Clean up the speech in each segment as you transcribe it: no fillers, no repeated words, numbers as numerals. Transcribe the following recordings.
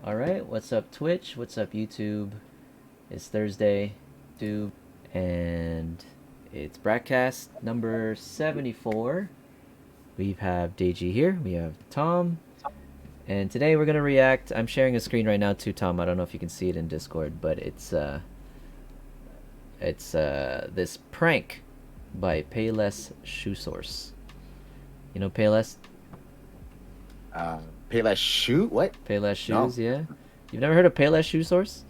Alright, what's up Twitch? What's up YouTube? It's Thursday, Tube, and it's BrackCast number 74. We have Deji here, we have Tom, and today we're gonna react. I'm sharing a screen right now too, Tom. I don't know if you can see it in Discord, but it's this prank by Payless Shoe Source. You know Payless? Payless Shoe? What? Payless Shoes, no. Yeah. You've never heard of Payless Shoe Source?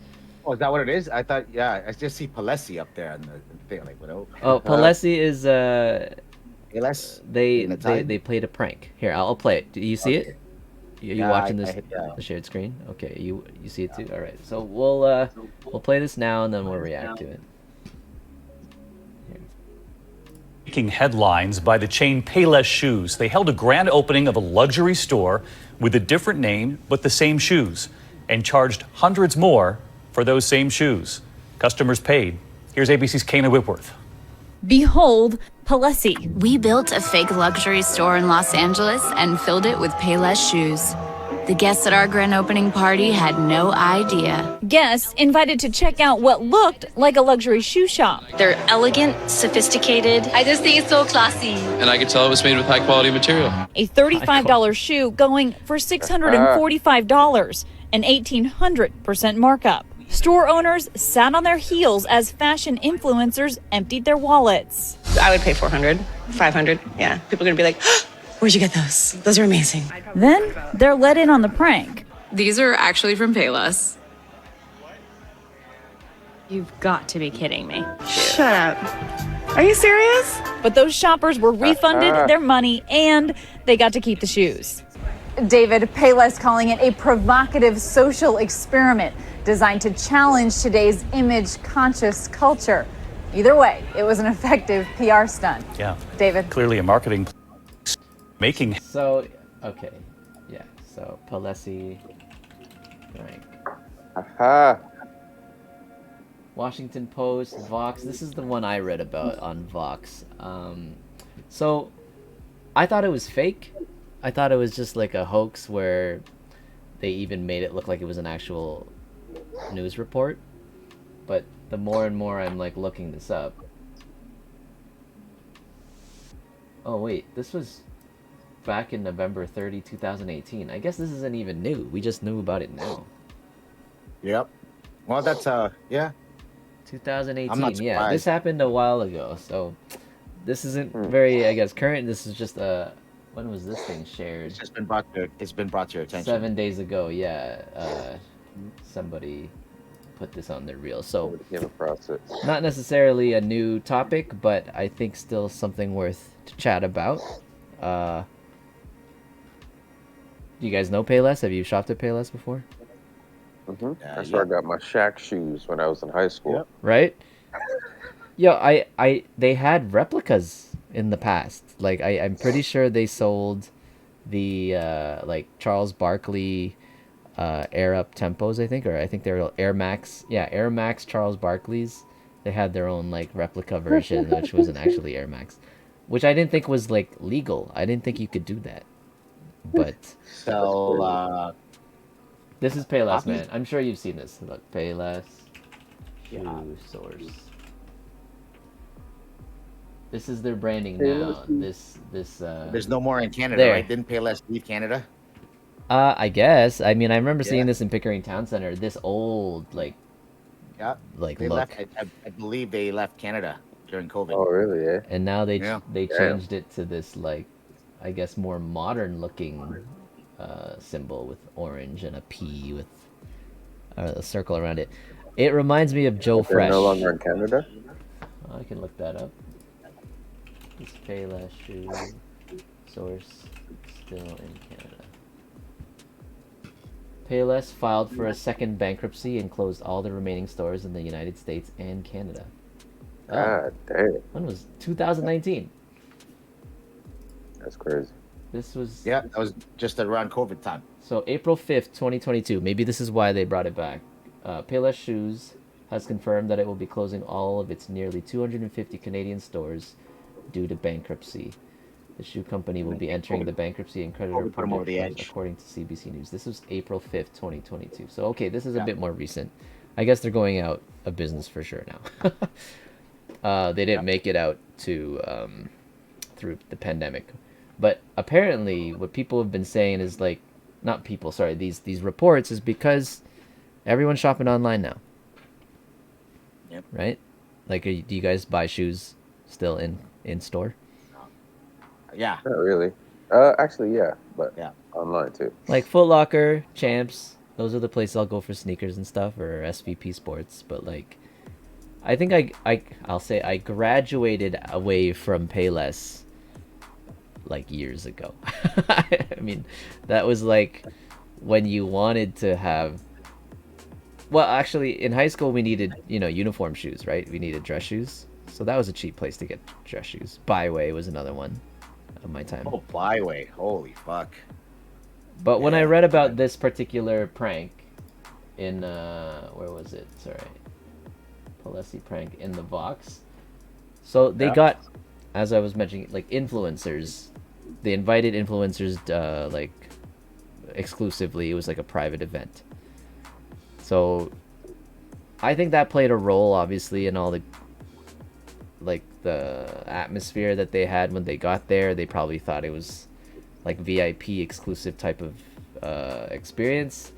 Oh, is that what it is? I thought, yeah, I just see Palessi up there on the thing, like, what? Oh, Palessi is Payless. They played a prank. Here, I'll play it. Do you see it? Are you watching this the shared screen? Okay, you see it too. All right, so we'll play this now and then we'll react to it. Making headlines by the chain Payless Shoes. They held a grand opening of a luxury store with a different name but the same shoes and charged hundreds more for those same shoes. Customers paid. Here's ABC's Kana Whitworth. Behold, Palessi. We built a fake luxury store in Los Angeles and filled it with Payless shoes. The guests at our grand opening party had no idea. Guests invited to check out what looked like a luxury shoe shop. They're elegant, sophisticated. I just think it's so classy. And I could tell it was made with high quality material. A $35 shoe going for $645, an 1,800% markup. Store owners sat on their heels as fashion influencers emptied their wallets. I would pay $400, $500. Yeah, people are gonna be like, where'd you get those? Those are amazing. Then they're let in on the prank. These are actually from Payless. You've got to be kidding me. Shut up. Are you serious? But those shoppers were refunded their money and they got to keep the shoes. David, Payless calling it a provocative social experiment designed to challenge today's image-conscious culture. Either way, it was an effective PR stunt. Yeah. David. Clearly a marketing making. So, okay. Yeah, so Palessi Prank. Washington Post, Vox. This is the one I read about on Vox. So, I thought it was fake. I thought it was just like a hoax where they even made it look like it was an actual news report. But the more and more I'm like looking this up. Oh wait, this was back in November 30, 2018. I guess this isn't even new. We just knew about it now. Yep. Well, that's, yeah. 2018, yeah. This happened a while ago, so this isn't very, I guess, current. This is just when was this thing shared? It's been brought to your attention. 7 days ago, yeah. Somebody put this on their reel. So, not necessarily a new topic, but I think still something worth to chat about. Do you guys know Payless? Have you shopped at Payless before? That's where I got my Shaq shoes when I was in high school. Yep. Right? Yo, they had replicas in the past. Like I'm pretty sure they sold the like Charles Barkley Air Up Tempos, I think, or I think they're Air Max. Yeah, Air Max Charles Barkley's. They had their own like replica version, which wasn't actually Air Max, which I didn't think was like legal. I didn't think you could do that. But so this is Payless, man. I'm sure you've seen this. Look, Payless Shoe Source. This is their branding now. This there's no more in Canada, right? Didn't Payless leave Canada? I guess. I mean, I remember seeing this in Pickering Town Center. This old, like, like they look. left, I believe they left Canada during COVID. Oh, really? Yeah. And now they changed it to this, like, I guess more modern looking symbol with orange and a P with a circle around it. It reminds me of Joe Fresh. They're no longer in Canada? I can look that up. This Payless Shoe Source still in Canada. Payless filed for a second bankruptcy and closed all the remaining stores in the United States and Canada. God damn. When was 2019? That's crazy. This was... Yeah, that was just around COVID time. So April 5th, 2022. Maybe this is why they brought it back. Payless Shoes has confirmed that it will be closing all of its nearly 250 Canadian stores due to bankruptcy. The shoe company will be entering the bankruptcy and creditor Put them over the predictions, edge. according to CBC News. This was April 5th, 2022. So, okay, this is a bit more recent. I guess they're going out of business for sure now. They didn't make it out to through the pandemic. But apparently what people have been saying is like, not people, sorry, these reports is because everyone's shopping online now. Yep. Right? Like, do you guys buy shoes still in store? Yeah. Not really. Actually, yeah, but online too. Like Foot Locker, Champs, those are the places I'll go for sneakers and stuff, or SVP Sports. But like, I think I'll say I graduated away from Payless like years ago. I mean, that was like when you wanted to have. Well, actually, in high school we needed, uniform shoes, right? We needed dress shoes, so that was a cheap place to get dress shoes. Byway was another one of my time. Oh, Byway. Holy fuck. But when I read about this particular prank in where was it? Sorry. Palessi Prank in the box. So they got, as I was mentioning, like influencers. They invited influencers like exclusively. It was like a private event. So I think that played a role, obviously, in all the atmosphere that they had when they got there. They probably thought it was like VIP exclusive type of experience.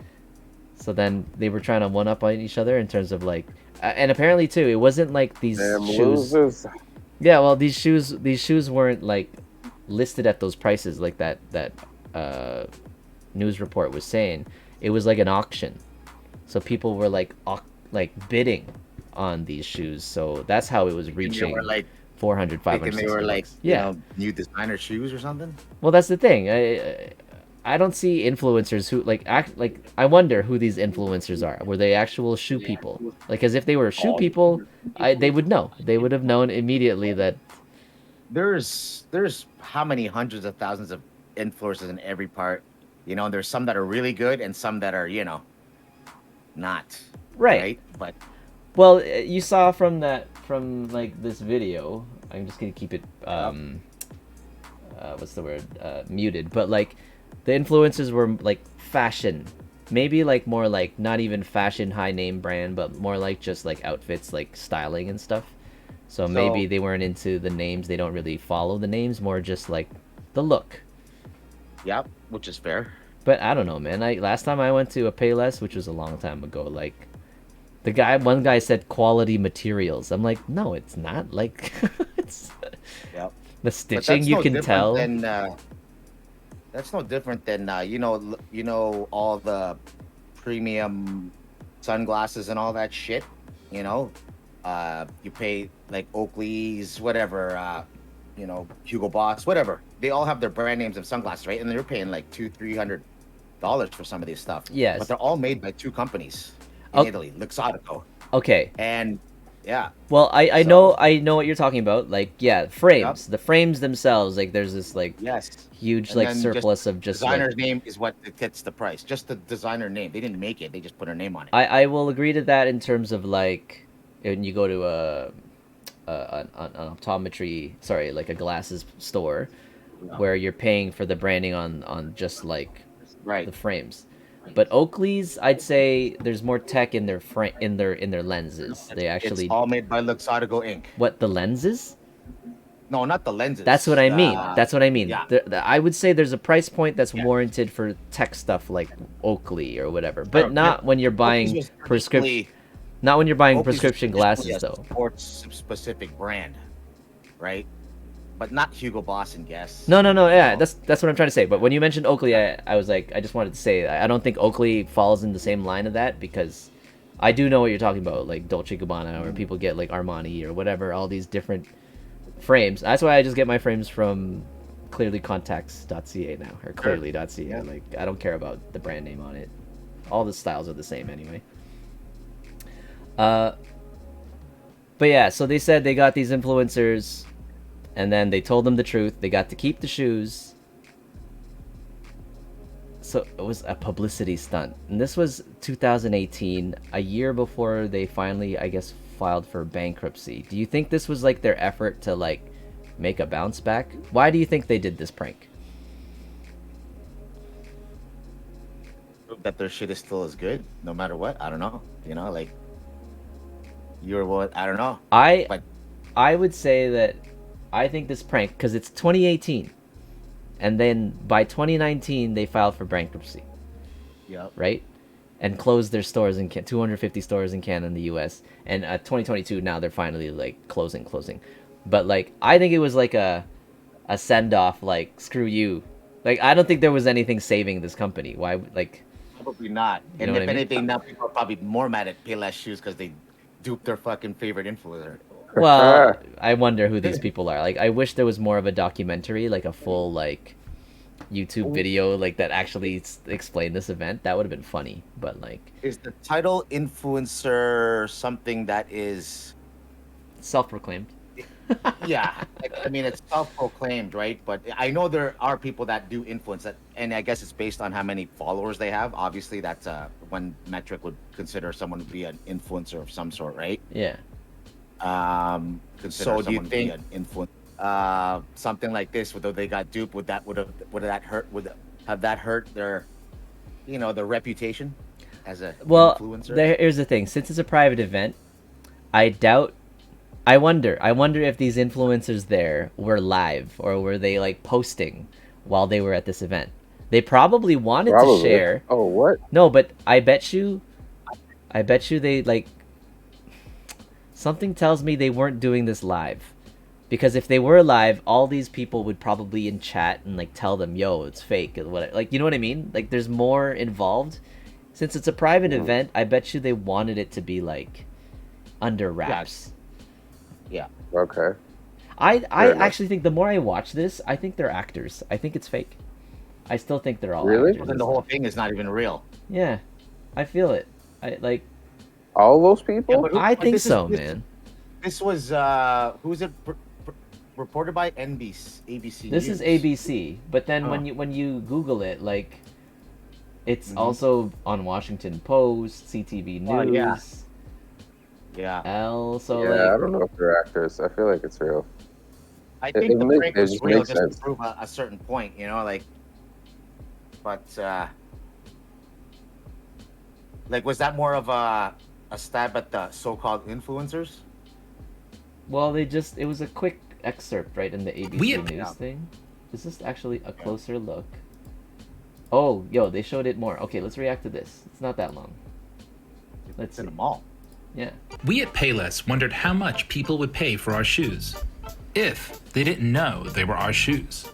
So then they were trying to one up on each other in terms of like, and apparently too, it wasn't like these shoes. Losers. Yeah, well, these shoes weren't like listed at those prices like that news report was saying. It was like an auction, so people were like bidding on these shoes. So that's how it was reaching. They were like 400, 500. They were like, new designer shoes or something. Well, that's the thing. I don't see influencers who act like. I wonder who these influencers are. Were they actual shoe people? Like, as if they were shoe people, they would know. They would have known immediately that. There's how many hundreds of thousands of influencers in every part. There's some that are really good and some that are, not. Right. But. Well, you saw from like this video. I'm just gonna keep it what's the word, muted. But like, the influencers were like fashion, maybe like more like not even fashion high name brand, but more like just like outfits, like styling and stuff. So maybe they weren't into the names. They don't really follow the names, more just like the look. Yep, which is fair. But I don't know, man. Last time I went to a Payless, which was a long time ago, like one guy said quality materials. I'm like, no, it's not. Like, it's the stitching you can tell. That's no different than all the premium sunglasses and all that shit. You pay like Oakley's, whatever, Hugo Boss, whatever. They all have their brand names of sunglasses, right? And they're paying like $200-300 for some of these stuff. Yes. But they're all made by two companies in Italy, Luxottico. Okay. And yeah. Well, I know what you're talking about. Like, yeah, frames. Yep. The frames themselves, like, there's this like huge and like surplus of just designer's name is what gets the price. Just the designer name. They didn't make it. They just put her name on it. I will agree to that in terms of like when you go to an optometry, like a glasses store, where you're paying for the branding on just like the frames. But Oakley's, I'd say there's more tech in their in their lenses. They actually, it's all made by Luxottico Inc. What, the lenses? No, not the lenses. That's what I mean. That's what I mean. Yeah. I would say there's a price point that's warranted for tech stuff like Oakley or whatever, but not when you're buying prescription. Not when you're buying prescription glasses, though. Sports specific brand, right? But not Hugo Boss and Guess. No. Yeah, that's what I'm trying to say. But when you mentioned Oakley, I was like, I just wanted to say, I don't think Oakley falls in the same line of that, because I do know what you're talking about, like Dolce & Gabbana, or people get like Armani or whatever, all these different frames. That's why I just get my frames from clearlycontacts.ca now, or clearly.ca. Yeah. Like, I don't care about the brand name on it. All the styles are the same anyway. But yeah, so they said they got these influencers, and then they told them the truth. They got to keep the shoes. So it was a publicity stunt. And this was 2018, a year before they finally, I guess, filed for bankruptcy. Do you think this was like their effort to like make a bounce back. Why do you think they did this prank? That their shit is still as good, no matter what. I don't know. You know, like you're what? I don't know. But I would say that I think this prank, because it's 2018, and then by 2019 they filed for bankruptcy. Yep. Right, and closed their stores in 250 stores in Canada and the U.S. And 2022 now they're finally like closing. But like I think it was like a send off, like screw you. Like I don't think there was anything saving this company. Why like? Probably not. You And know if what I mean? anything, now people are probably more mad at Payless Shoes because they duped their fucking favorite influencer. Well, I wonder who these people are. Like I wish there was more of a documentary, like a full like YouTube video like that actually explained this event. That would have been funny. But like, Is the title influencer something that is self-proclaimed? Yeah, I mean it's self-proclaimed, right? But I know there are people that do influence that, and I guess it's based on how many followers they have. Obviously, that's one metric would consider someone to be an influencer of some sort, right? Yeah. So do you think something like this, though they got duped, would that have that hurt their, their reputation as a influencer? Here's the thing: since it's a private event, I wonder if these influencers there were live or were they like posting while they were at this event. They probably wanted to share. Oh, what? No, but I bet you they like. Something tells me they weren't doing this live, because if they were live, all these people would probably in chat and like tell them, "Yo, it's fake," or what? Like, you know what I mean? Like, there's more involved. Since it's a private event, I bet you they wanted it to be like under wraps. Yeah. Okay. I actually think the more I watch this, I think they're actors. I think it's fake. I still think they're all really. Actors. Then the whole thing is not even real. Yeah, I feel it. I like all those people. Yeah, I think so, man. This was who's it reported by? ABC. This News. is ABC, but then when you Google it, like it's also on Washington Post, CTV News. Yeah. So yeah, like, I don't know if they're actors. I feel like it's real. I think the prank was real just sense. to prove a certain point, but like, was that more of a stab at the so-called influencers? Well, it was a quick excerpt right in the ABC News thing. Is this actually a closer look? Oh, yo, they showed it more. Okay, let's react to this. It's not that long. Let's see. In the mall. Yeah. We at Payless wondered how much people would pay for our shoes if they didn't know they were our shoes.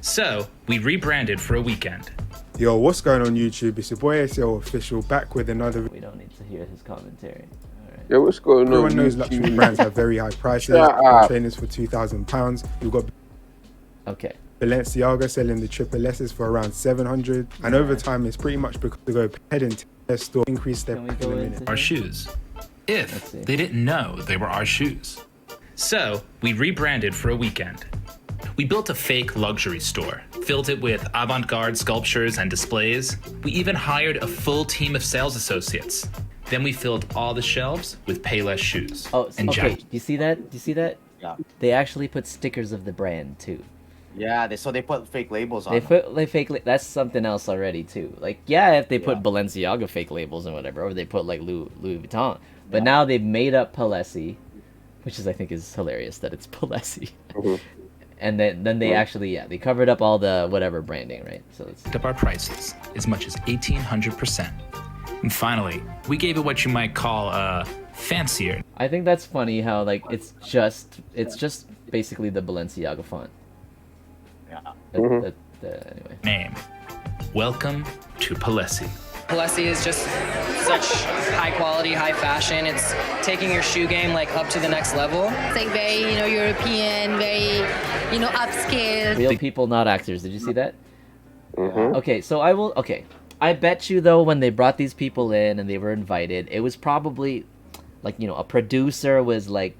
So we rebranded for a weekend. Yo, what's going on YouTube? It's your boy ASL Official back with another. We don't need to hear his commentary. All right. Yo, what's going on? Everyone knows luxury brands have very high prices. Trainers for £2,000. You've got Balenciaga selling the triple S's for around 700. And over time, it's pretty much because they go ahead and test store, increase their price in a minute. Our shoes. If they didn't know they were our shoes. So we rebranded for a weekend. We built a fake luxury store, filled it with avant-garde sculptures and displays. We even hired a full team of sales associates. Then we filled all the shelves with Payless shoes. Oh, and okay. Do you see that? Yeah. They actually put stickers of the brand too. Yeah, they put fake labels on. That's something else already too. Like, yeah, if they put Balenciaga fake labels and whatever, or they put like Louis Vuitton. But now they've made up Palessi, which I think is hilarious that it's Palessi. And then they actually they covered up all the whatever branding, right? So it's up our prices as much as 1,800%. And finally, we gave it what you might call fancier. I think that's funny how like it's just basically the Balenciaga font. Yeah. Anyway. Name. Welcome to Palessi. Palessi is just such high quality, high fashion. It's taking your shoe game like up to the next level. It's like very, European, very, upscale. Real people, not actors. Did you see that? Okay, so I bet you though when they brought these people in and they were invited, it was probably like, a producer was like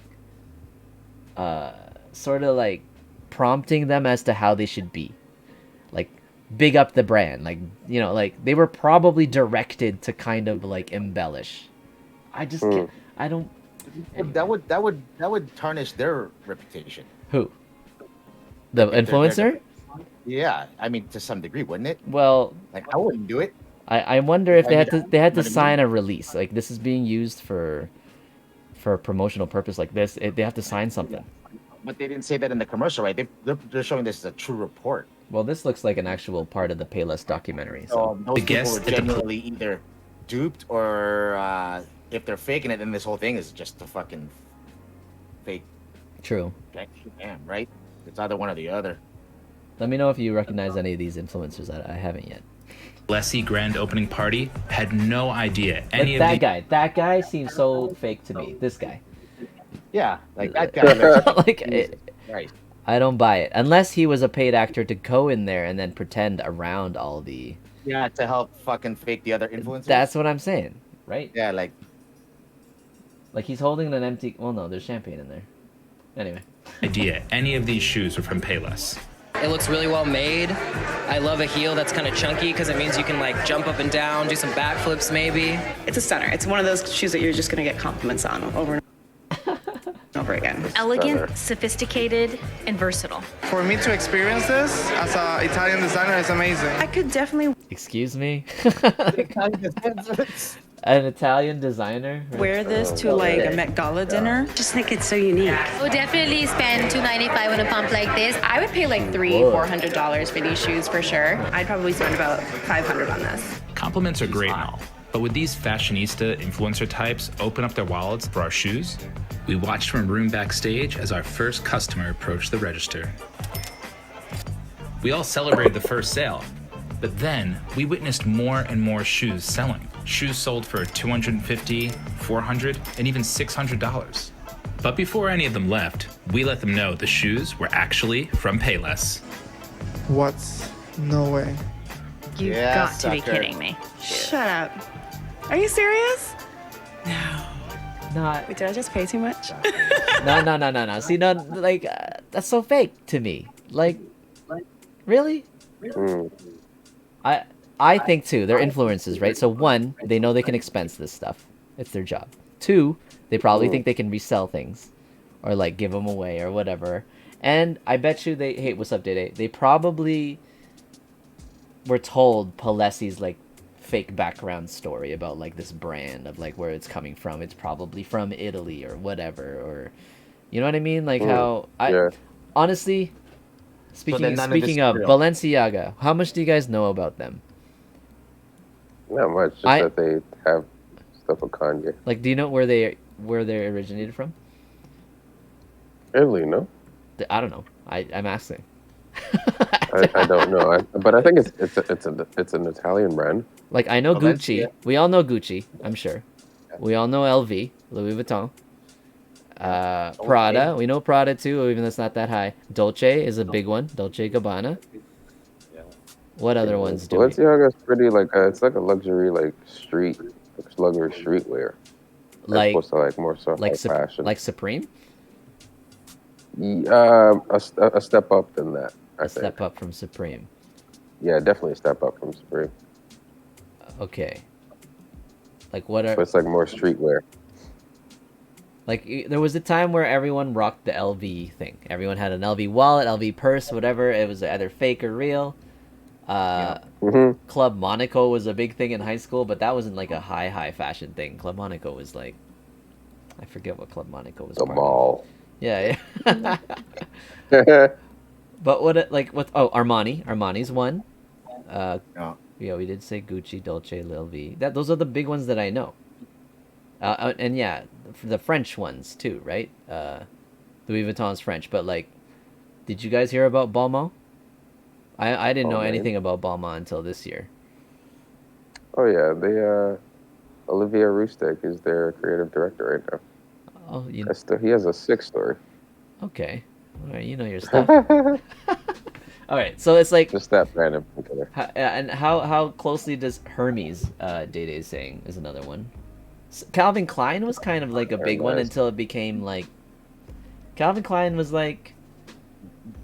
sort of like prompting them as to how they should be. Like big up the brand, like like they were probably directed to kind of like embellish. I just can't, I don't. That would tarnish their reputation. Who? The If they're influencer? Yeah, I mean, to some degree, wouldn't it? Well, Like, I wouldn't do it. I wonder if I they need had to they had you to know what I sign mean? a release. Like this is being used for a promotional purpose like this. They have to sign something. But they didn't say that in the commercial, right? They're showing this as a true report. Well, this looks like an actual part of the Payless documentary. So So those people guess were at the genuinely either duped or if they're faking it, then this whole thing is just a fucking fake. true. Damn, right? It's either one or the other. Let me know if you recognize any of these influencers that I haven't yet. Palessi grand opening party had no idea any Like of that guy. That guy seems so fake to me. This guy. Yeah, like that guy. Like Right. I don't buy it unless he was a paid actor to go in there and then pretend around all the. Yeah, to help fucking fake the other influencers. That's what I'm saying, right? Yeah, like he's holding an empty. Well, no, there's champagne in there. Anyway. idea any of these shoes were from Payless. It looks really well made. I love a heel that's kind of chunky because it means you can like jump up and down, do some backflips maybe. It's a stunner. It's one of those shoes that you're just going to get compliments on over and over again. Elegant, sophisticated, and versatile. For me to experience this as an Italian designer is amazing. I could definitely Excuse me. An Italian designer. wear this to like a Met Gala dinner. Just think it's so unique. I would definitely spend $295 on a pump like this. I would pay like $300-400 for these shoes for sure. I'd probably spend about $500 on this. Compliments are great and all, but would these fashionista influencer types open up their wallets for our shoes? We watched from a room backstage as our first customer approached the register. We all celebrated the first sale, but then we witnessed more and more shoes selling. Shoes sold for $250, $400, and even $600. But before any of them left, we let them know the shoes were actually from Payless. What? No way. You've Yeah, got to be sucker. kidding me. Shut up. Are you serious? Not. Wait, did I just pay too much? No. See, no, like that's so fake to me. Like, really? I think too. They're influencers, right? So one, they know they can expense this stuff. It's their job. Two, they probably think they can resell things, or like give them away or whatever. And I bet you they. Hey, what's up, Dede? They probably were told Palessi's like fake background story about like this brand of like where it's coming from. It's probably from Italy or whatever, or you know what I mean? Like how honestly, speaking of Balenciaga, how much do you guys know about them? Not much, just that they have stuff with Kanye. Like, do you know where they originated from? Italy, no? I don't know. I'm asking. I don't know, but I think it's an Italian brand. Like I know Valencia. Gucci. We all know Gucci. I'm sure. We all know LV, Louis Vuitton. Prada. We know Prada too, even though it's not that high. Dolce is a big one. Dolce Gabbana. What other ones do we? Balenciaga's pretty like it's like a luxury like street, luxury streetwear. Like supposed to like more so like high fashion. like Supreme. A step up than that. I think. Step up from Supreme. Yeah, definitely a step up from Supreme. Okay. Like what are? But it's like more streetwear. Like there was a time where everyone rocked the LV thing. Everyone had an LV wallet, LV purse, whatever. It was either fake or real. Club Monaco was a big thing in high school, but that wasn't like a high fashion thing. Club Monaco was like, I forget what Club Monaco was. The mall. Yeah. But oh, Armani's one. Yeah, we did say Gucci, Dolce, LV. Those are the big ones that I know. And yeah, the French ones too, right? Louis Vuitton's French, but like, did you guys hear about Balmain? I didn't know anything about Balmain until this year. Oh yeah, they Olivier Roustek is their creative director right now. Oh, he has a 6 story. Okay, all right, you know your stuff. All right, so it's like just that brand in particular. And how closely does Hermes Dede is saying is another one. Calvin Klein was kind of like a big one until it became like Calvin Klein was like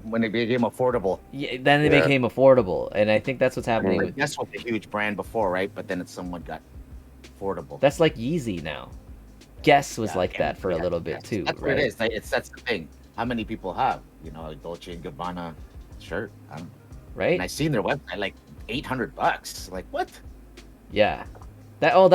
when it became affordable. Yeah, then it became affordable, and I think that's what's happening. Like, Guess was a huge brand before, right? But then it somewhat got affordable. That's like Yeezy now. Guess was like that for a little bit too, That's right? what it is. Like, that's the thing. how many people have, you know, a Dolce and Gabbana shirt? Right? And I seen their website like $800. Like what? Yeah. That's Yeah, why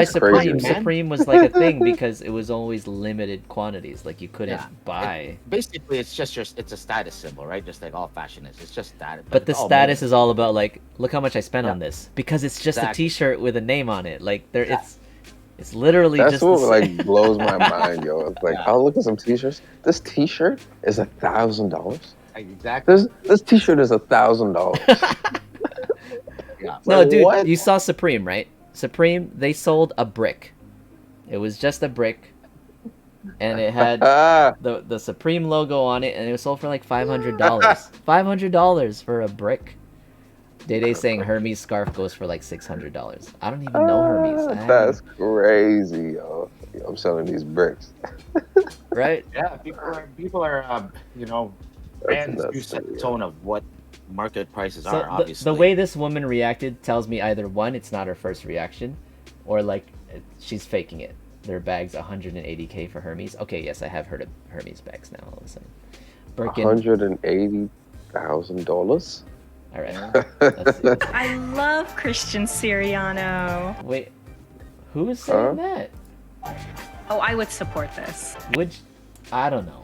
that's crazy, man. Supreme was like a thing because it was always limited quantities. Like you couldn't buy. Basically, it's a status symbol, right? Just like all fashion is. It's just status. But the it's all status made. is all about like, look how much I spent on Yeah. this because it's just Exactly. a T-shirt with a name on it. Like it's literally That's just what the like same. blows my mind, yo. It's like I'll look at some T-shirts. This T-shirt is $1,000. Exactly. This T-shirt is $1,000. Yeah. No, Like, dude, what? you saw Supreme, right? Supreme, they sold a brick. It was just a brick, and it had the Supreme logo on it, and it was sold for like $500. $500 for a brick. Day saying Hermes scarf goes for like $600. I don't even know Hermes. That's crazy, yo. I'm selling these bricks. Right? Yeah, people are you know, brands do set the tone of what market prices So are. Obviously, the way this woman reacted tells me either one, it's not her first reaction, or like she's faking it. Their bag's $180K for Hermes. Okay, yes, I have heard of Hermes bags now. All of a sudden, Birkin. $180,000. All right. Let's see. I love Christian Siriano. Wait, who is saying that? Oh, I would support this. Which, I don't know.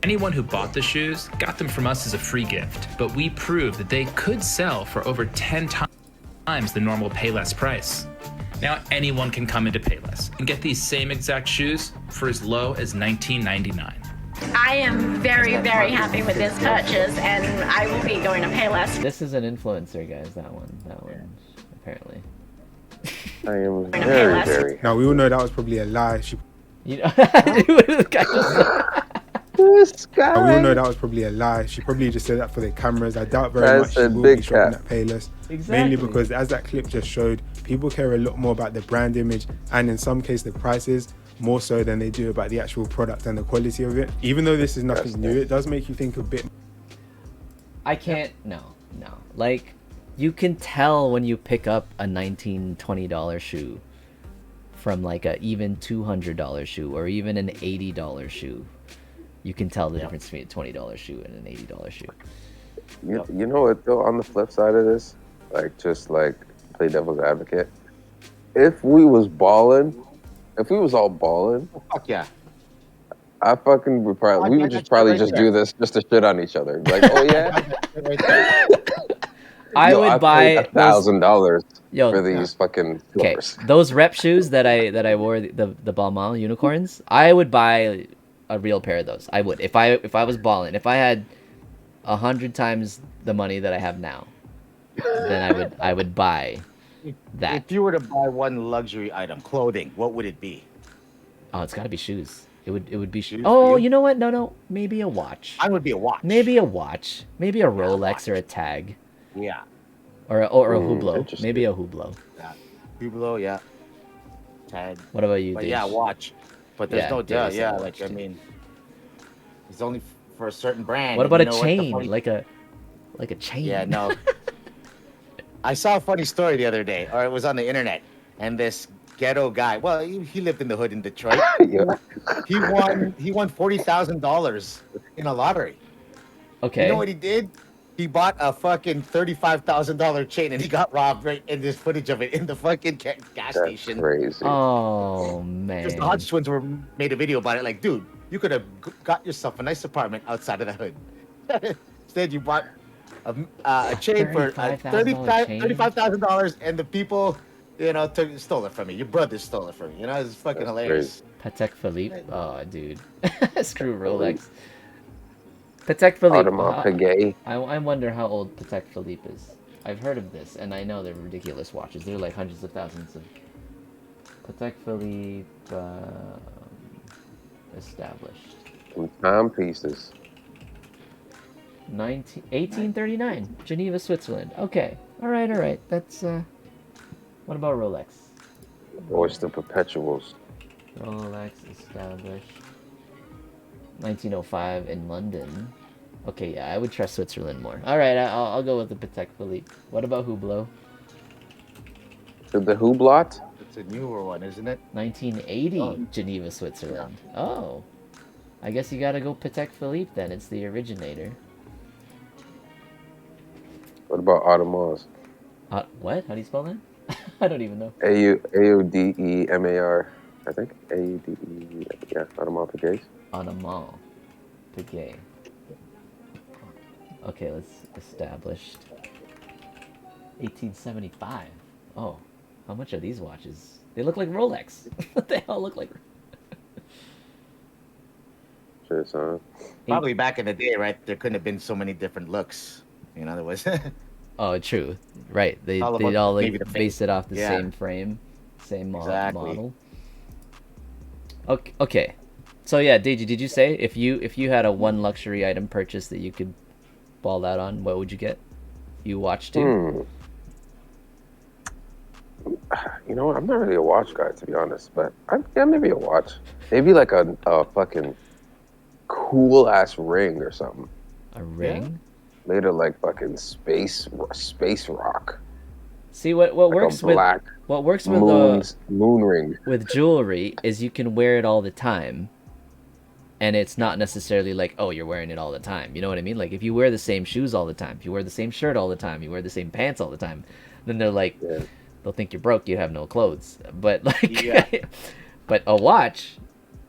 Anyone who bought the shoes got them from us as a free gift, but we proved that they could sell for over 10 times the normal Payless price. Now anyone can come into Payless and get these same exact shoes for as low as $19.99. I am very, very happy with this purchase, and I will be going to Payless. This is an influencer, guys. That one, apparently. I am very, very. Now we all know that was probably a lie. You know, this guy just This Now, we all guy. know that was probably a lie. She probably just said that for the cameras. I doubt very That's much she a will big be shopping cap. at Payless. Exactly. Mainly because, as that clip just showed, people care a lot more about the brand image and in some cases the prices, more so than they do about the actual product and the quality of it. Even though this is nothing new, it does make you think a bit. I can't. No. Like, you can tell when you pick up a $19, $20 shoe from like a even $200 shoe or even an $80 shoe. You can tell the difference between a $20 shoe and an $80 shoe. You know what though? On the flip side of this, like just like play devil's advocate. If we was all balling, fuck yeah. I fucking would probably. We would just probably just do this just to shit on each other. Like, oh yeah. I would buy $1,000 Yo, for these fucking Okay, slippers. those rep shoes that I wore, the Balmain unicorns, I would buy a real pair of those. I would if I was balling. If I had 100 times the money that I have now, then I would buy that. If you were to buy one luxury item, clothing, what would it be? Oh, it's got to be shoes. It would be shoes. Shoes Oh, for you? you know what? No, maybe a watch. I would be a watch. Maybe a watch. Maybe a Rolex or a Tag. Yeah. Or a Hublot. interesting. Maybe a Hublot. Yeah. Hublot, yeah. Tag. What about you, But Deji? yeah, watch. But there's Yeah, no doubt. Deji Yeah, said like watch, I too. mean, it's only for a certain brand. What and about you a know what the chain? funny- Like a chain? Yeah, no. I saw a funny story the other day, or it was on the internet, and this ghetto guy. Well, he lived in the hood in Detroit. Yeah. He won $40,000 in a lottery. Okay. You know what he did? He bought a fucking $35,000 chain, and he got robbed. Right, and there's footage of it in the fucking gas station. Crazy. Oh Because the man. Hodge twins made a video about it. Like, dude, you could have got yourself a nice apartment outside of the hood. Instead, you bought a chain for $35,000 chain? $35,000, and the people, you know, stole it from you. Your brother stole it from you. You know, it's fucking hilarious. Patek Philippe. Oh, dude. Screw Rolex. Patek Philippe. Audemars Piguet. I wonder how old Patek Philippe is. I've heard of this, and I know they're ridiculous watches. They're like hundreds of thousands of. Patek Philippe established. Some timepieces. 1839, Geneva, Switzerland. Okay. All right. That's What about Rolex? Oyster Perpetuals. Rolex established 1905 in London. Okay, yeah, I would trust Switzerland more. All right, I'll go with the Patek Philippe. What about Hublot? The Hublot? It's a newer one, isn't it? 1980, Geneva, Switzerland. Oh. I guess you gotta go Patek Philippe then. It's the originator. What about Audemars? What? How do you spell that? I don't even know. Audemar. I think Audemars. Yeah, Audemars Piguet. Audemars Piguet. Okay, let's established. 1875. Oh, how much are these watches? They look like Rolex. They all look like. Sure, son. Probably back in the day, right? There couldn't have been so many different looks. You know, there was. Oh, true. Right. They All all about maybe like the base it off the yeah. same frame, same Exactly. model. Okay. Okay. So yeah, Deji, did you say if you had a one luxury item purchase that you could ball that on, what would you get? You watch too? You know what? I'm not really a watch guy, to be honest, but yeah, maybe a watch. Maybe like a fucking cool ass ring or something. A ring? Made of like fucking space rock. See what Like works a black with what works with moon ring. with jewelry is you can wear it all the time. And it's not necessarily like, oh, you're wearing it all the time. You know what I mean? Like if you wear the same shoes all the time, if you wear the same shirt all the time, you wear the same pants all the time, then they're like they'll think you're broke, you have no clothes. But like but a watch,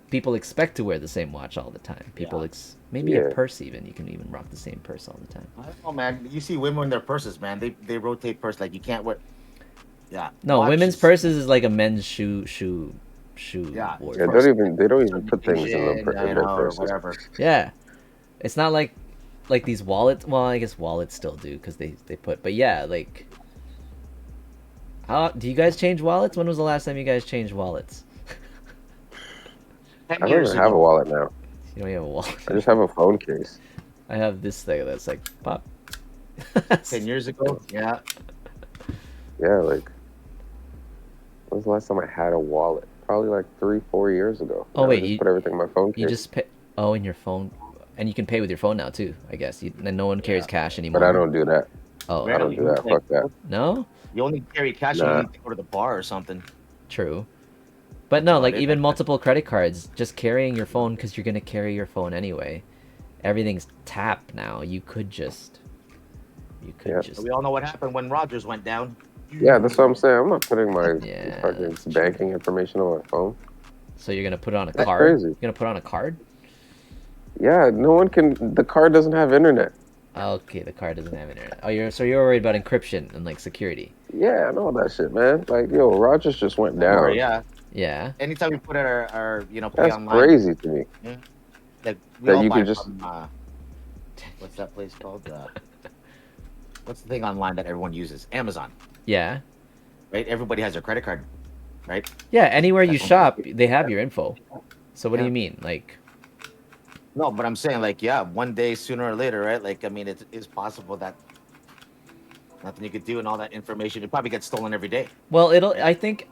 people expect to wear the same watch all the time. People maybe a purse even. You can even rock the same purse all the time. I don't know, man. You see women in their purses, man. They rotate purse like you can't wear. Yeah. No, watches. women's purses is like a men's shoe. Yeah. Yeah, they don't even put things in their purses. Whatever. Yeah, it's not like these wallets. Well, I guess wallets still do because they put. But yeah, like, how do you guys change wallets? When was the last time you guys changed wallets? I don't even have a wallet now. You don't have a wallet. I just have a phone case. I have this thing that's like pop. 10 years ago. Yeah. Yeah, like. When was the last time I had a wallet? Probably like 3-4 years ago. Oh wait, you put everything in my phone case. You just pay. Oh, in your phone, and you can pay with your phone now too. I guess. And no one carries cash anymore. But I don't do that. Oh, I don't do that. Fuck that. No. You only carry cash when you need to go to the bar or something. True. But no, like even multiple credit cards, just carrying your phone because you're gonna carry your phone anyway. Everything's tapped now. You could just. We all know what happened when Rogers went down. Yeah, that's what I'm saying. I'm not putting my fucking banking information on my phone. So you're gonna put it on a That's card? crazy. You're gonna put it on a card? Yeah, no one can. The card doesn't have internet. Okay, the card doesn't have internet. Oh, you're worried about encryption and like security. Yeah, I know that shit, man. Like, yo, Rogers just went down. Or, yeah. Yeah. Anytime we put our pay That's online. crazy to me. Yeah. Like we That all you buy could just. from, what's that place called? What's the thing online that everyone uses? Amazon. Yeah. Right. Everybody has their credit card. Right. Yeah. Anywhere you shop, they have your info. So what do you mean, like? No, but I'm saying like, yeah, one day sooner or later, right? Like, I mean, it is possible that nothing you could do and all that information, it probably gets stolen every day. Well, I think,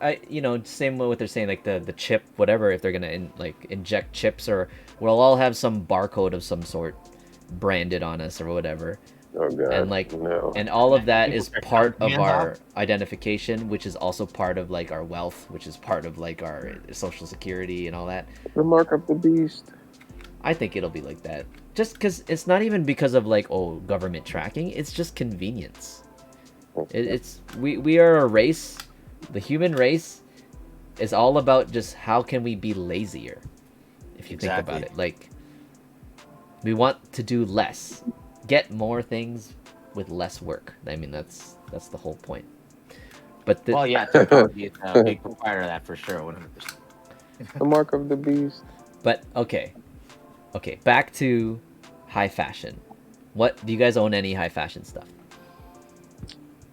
same way what they're saying, like the chip, whatever, if they're gonna inject chips, or we'll all have some barcode of some sort branded on us or whatever. Oh god. And like, no. and all of that is part of our identification, which is also part of like our wealth, which is part of like our social security and all that. The mark of the beast. I think it'll be like that. Just because it's not even because of like, government tracking. It's just convenience. We are a race. The human race is all about just how can we be lazier. If you think about it, like we want to do less, get more things with less work. I mean, that's the whole point. But technology is a big provider of that for sure, 100%. The mark of the beast. But okay, back to high fashion. What do you guys own? Any high fashion stuff?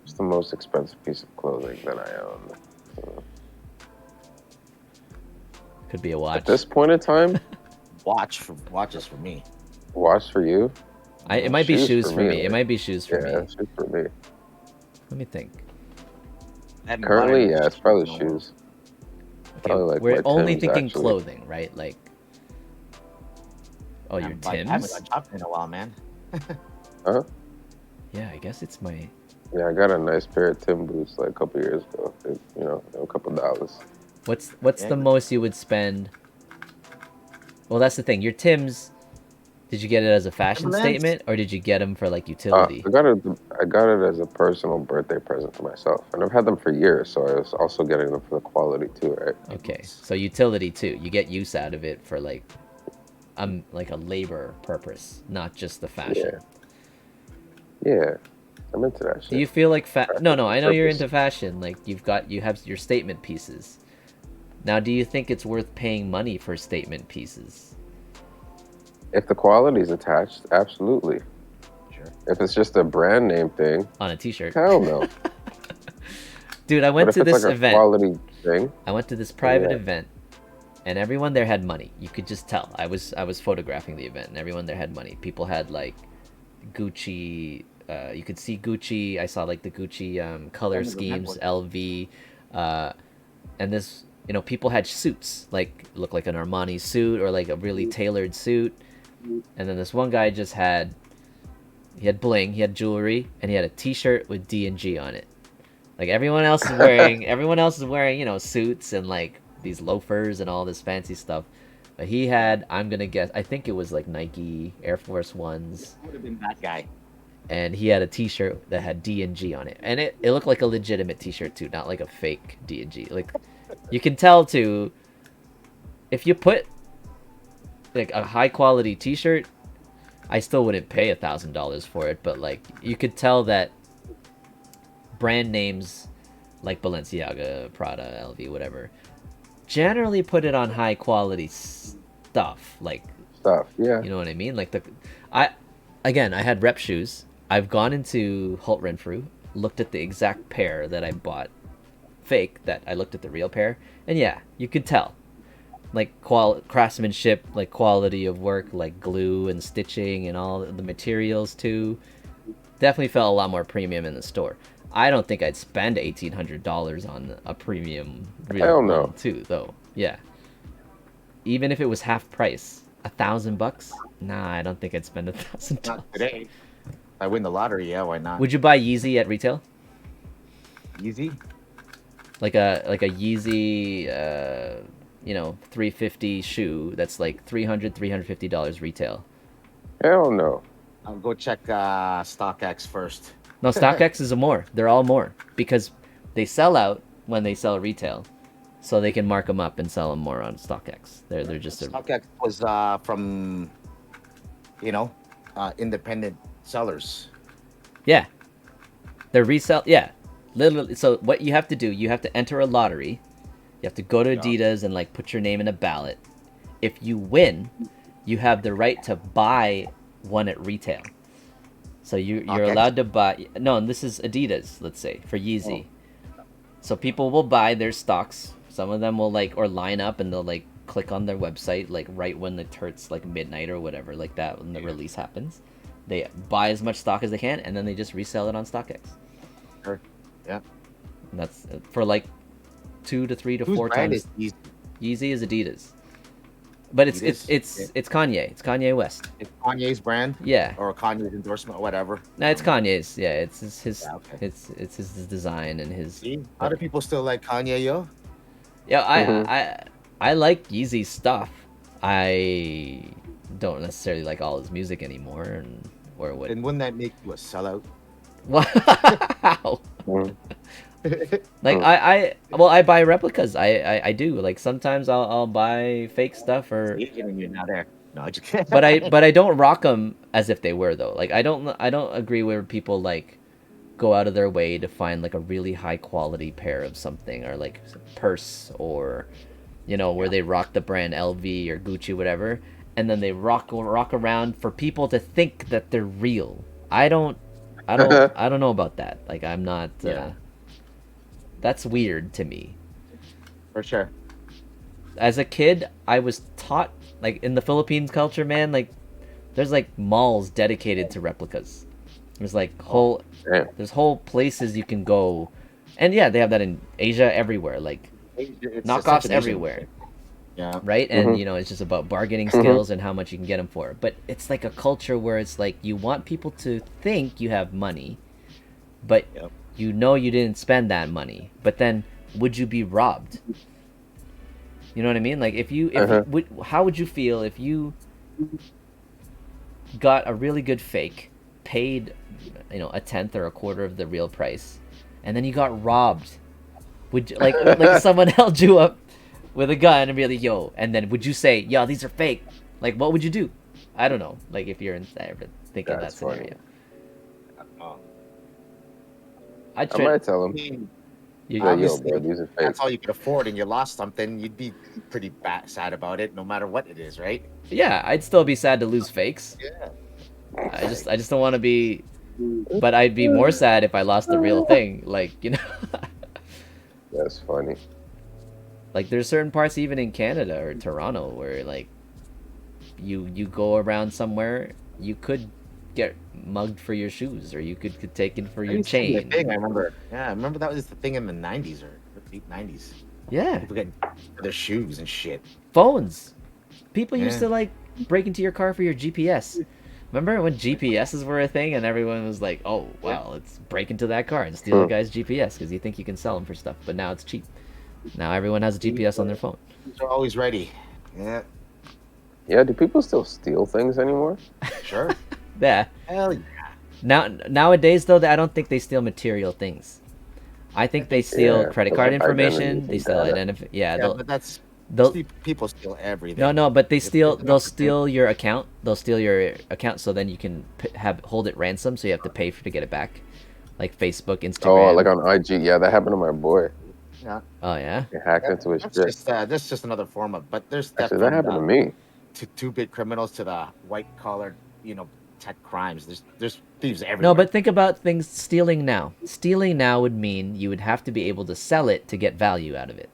It's the most expensive piece of clothing that I own. Could be a watch. At this point in time, watches for me. Watch for you. It might be shoes for me. It might be shoes for me. Yeah, shoes for me. Let me think. Currently, yeah, it's probably shoes. Okay, Probably like we're my only Timbs, thinking actually. clothing, right? Like, your I haven't Timbs? gone shopping in a while, man. Huh? Yeah, I guess it's my. Yeah, I got a nice pair of Tim boots like a couple years ago. A couple dollars. What's the most you would spend? Well, that's the thing. Your Tims, did you get it as a fashion statement, or did you get them for like utility? I got it as a personal birthday present to myself, and I've had them for years. So I was also getting them for the quality too, right? Okay, so utility too. You get use out of it for like a labor purpose, not just the fashion. Yeah, I'm into that shit. Do you feel like No, I know you're into fashion. Like you have your statement pieces. Now, do you think it's worth paying money for statement pieces? If the quality is attached, absolutely. Sure. If it's just a brand name thing on a T-shirt, hell no. Dude, I went to this like event. Quality thing. I went to this private event, and everyone there had money. You could just tell. I was photographing the event, and everyone there had money. People had like Gucci. You could see Gucci. I saw like the Gucci color schemes, LV, and this. People had suits, like looked like an Armani suit or like a really tailored suit. And then this one guy just had bling, he had jewelry, and he had a T-shirt with D&G on it. Like everyone else is wearing, suits and like these loafers and all this fancy stuff. But he had, I'm gonna guess, I think it was like Nike Air Force Ones. Would have been that guy. And he had a T-shirt that had D&G on it, and it looked like a legitimate T-shirt too, not like a fake D&G. Like you can tell too, if you put like a high quality T-shirt, I still wouldn't pay $1,000 for it, but like you could tell that brand names like Balenciaga, Prada, LV, whatever, generally put it on high quality stuff. Yeah. You know what I mean? Like I had rep shoes. I've gone into Holt Renfrew, looked at the exact pair that I bought fake, that I looked at the real pair, and yeah, you could tell. Like craftsmanship, like quality of work, like glue and stitching and all the materials too. Definitely felt a lot more premium in the store. I don't think I'd spend $1,800 on a premium real one too, though. Yeah. Even if it was half price, $1,000? Nah, I don't think I'd spend $1,000. Not today. If I win the lottery, yeah, why not? Would you buy Yeezy at retail? Yeezy? Like a Yeezy, 350 shoe that's like $350 retail. Hell no. I'll go check StockX first. No, StockX is more. They're all more because they sell out when they sell retail, so they can mark them up and sell them more on StockX. They're just StockX was from, independent sellers. Yeah, they're resell. Yeah, literally. So what you have to do, you have to enter a lottery. You have to go to Adidas and like put your name in a ballot. If you win, you have the right to buy one at retail. So you're allowed to buy. No, and this is Adidas, let's say, for Yeezy. So people will buy their stocks. Some of them will line up and they'll like click on their website like right when it turns like midnight or whatever like that when the release happens. They buy as much stock as they can and then they just resell it on StockX. Sure. Yeah. And that's for like 2 to 3 to 4 times. Yeezy is Adidas. But it's Kanye. It's Kanye West. It's Kanye's brand. Yeah. Or Kanye's endorsement, or whatever. No, it's Kanye's. Yeah, it's his. It's his design and his. See, other people still like Kanye, yo. Yeah, I like Yeezy's stuff. I don't necessarily like all his music anymore, or what. And wouldn't that make you a sellout? Wow. Like I buy replicas. I do. Like sometimes I'll buy fake stuff or. You're not there. No, just kidding. but I don't rock them as if they were though. Like I don't agree where people like go out of their way to find like a really high quality pair of something or like purse or where they rock the brand LV or Gucci whatever, and then they rock around for people to think that they're real. I don't know about that. Like I'm not. That's weird to me. For sure. As a kid, I was taught, like, in the Philippines culture, man, like, there's, like, malls dedicated to replicas. There's, like, there's whole places you can go. And, yeah, they have that in Asia everywhere. Like, knockoffs everywhere. Yeah. Right? And, it's just about bargaining skills and how much you can get them for. But it's, like, a culture where it's, like, you want people to think you have money, but... Yep. You didn't spend that money, but then would you be robbed? You know what I mean? Like if you how would you feel if you got a really good fake, paid, you know, a tenth or a quarter of the real price, and then you got robbed? Would you, like someone held you up with a gun and be like, yo, and then would you say, yo, these are fake? Like, what would you do? I don't know. Like, if you're in there, but think of that scenario. I might tell him. Obviously, bro, these are fake. that's all you could afford, and you lost something. You'd be pretty sad about it, no matter what it is, right? Yeah, I'd still be sad to lose fakes. Yeah. I just don't want to be, but I'd be more sad if I lost the real thing. Like, you know. That's funny. Like, there's certain parts even in Canada or Toronto where like you go around somewhere, you could get mugged for your shoes, or you could get taken for your chain. Thing, I remember. Yeah, I remember that was the thing in the 90s or late 90s. Yeah. People getting their shoes and shit. Phones. People used Yeah. to like break into your car for your GPS. Remember when GPSs were a thing and everyone was like, oh, wow, let's break into that car and steal the guy's GPS because you think you can sell them for stuff. But now it's cheap. Now everyone has a GPS on their phone. They're always ready. Yeah. Yeah, do people still steal things anymore? Sure. Yeah. Hell yeah. Nowadays, though, I don't think they steal material things. I think they steal credit but card like information. identity They steal data. identity. Yeah, But that's people steal everything. No, but they'll steal your account. They'll steal your account, so then you can hold it ransom, so you have to pay to get it back. Like Facebook, Instagram. Oh, like on IG. Yeah, that happened to my boy. Yeah. Oh yeah. They hacked into his That's shit. that's just another form of. But there's Actually, that happened to me. To two-bit criminals to the white-collar, tech crimes. There's thieves everywhere. No, but think about things stealing now. Stealing now would mean you would have to be able to sell it to get value out of it.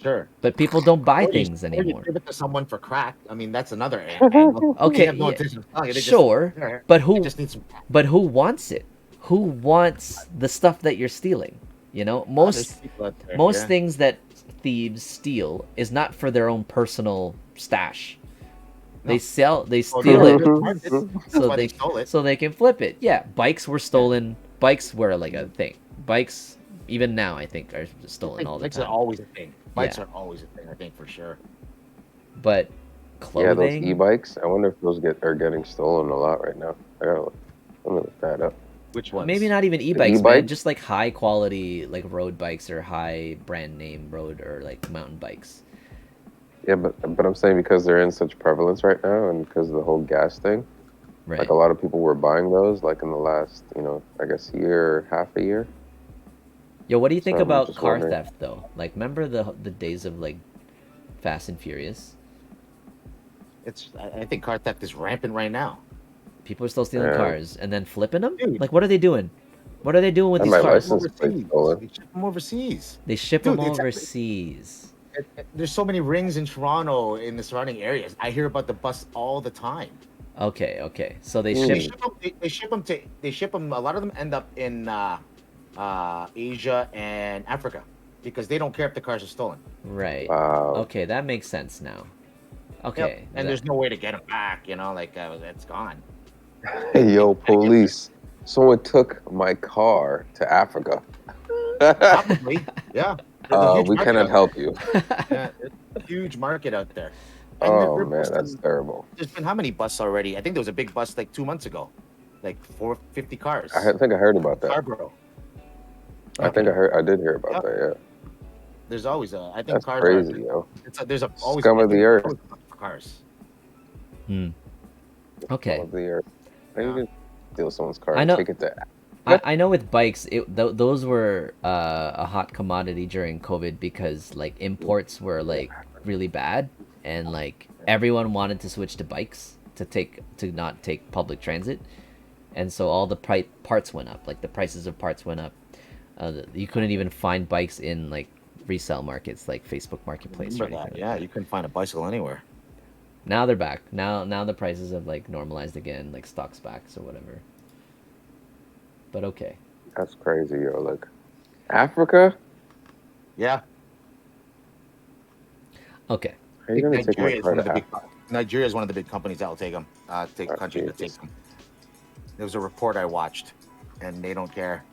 Sure. But people don't buy Or you- things or you anymore. give it to someone for crack. I mean, that's another angle. Okay, They have no yeah, intention of selling it. They just- sure, Yeah, but they who? just need some cash. But who wants it? Who wants the stuff that you're stealing? You know, there's most people out there, most yeah. things that thieves steal is not for their own personal stash. They steal Oh, it That's so why they stole it. so they can flip it. Yeah, bikes were stolen. Bikes were like a thing. Bikes even now I think are stolen all the Bikes time. are always a thing. Bikes Yeah. are always a thing. I think for sure. But Yeah, those clothing, e-bikes. I wonder if those are getting stolen a lot right now. I'm gonna look that up. Which ones? maybe not even e-bikes, man. e-bike? Just like high quality like road bikes or high brand name road or like mountain bikes. Yeah, but I'm saying because they're in such prevalence right now, and because of the whole gas thing, Right. like a lot of people were buying those, like in the last, I guess year, half a year. Yo, what do you think So I'm about just car wondering. theft though? Like, remember the days of like Fast and Furious? I think car theft is rampant right now. People are still stealing Yeah. cars and then flipping them. Dude. Like, what are they doing? What are they doing with And these my cars? license plate stolen. They ship them overseas. They ship Dude, them it's- overseas. There's so many rings in Toronto in the surrounding areas. I hear about the bus all the time. Okay. So they Mm. ship. They ship them. A lot of them end up in Asia and Africa because they don't care if the cars are stolen. Right. Wow. Okay, that makes sense now. Okay. Yep. And there's no way to get them back. It's gone. Hey, yo, police! Someone took my car to Africa. Probably. Yeah. There's a huge We market cannot out help you. Yeah, there's a huge market out there. And Oh they're man, that's posting- terrible. There's been how many busts already? I think there was a big bust like 2 months ago, like 450 cars. I think I heard about that. Scarborough. I think I did hear about that. Yeah, There's always a. I think that's cars crazy, are. yo. There's always Scum of the earth. always a bust for cars. Okay. Scum of the earth. How you can steal someone's car I and know- take it to? I know with bikes, those were a hot commodity during COVID because like imports were like really bad, and like everyone wanted to switch to bikes to not take public transit, and so all the parts went up. Like the prices of parts went up. You couldn't even find bikes in like resale markets like Facebook Marketplace or Remember anything. that? Yeah, you couldn't find a bicycle anywhere. Now they're back. Now the prices have like normalized again, like stocks backs or whatever. But okay. That's crazy, yo. Like, Africa? Yeah. Okay. How are you gonna take my Nigeria is car one of to the big. Africa? Nigeria is one of the big companies that will take them. Countries that take them. There was a report I watched, and they don't care.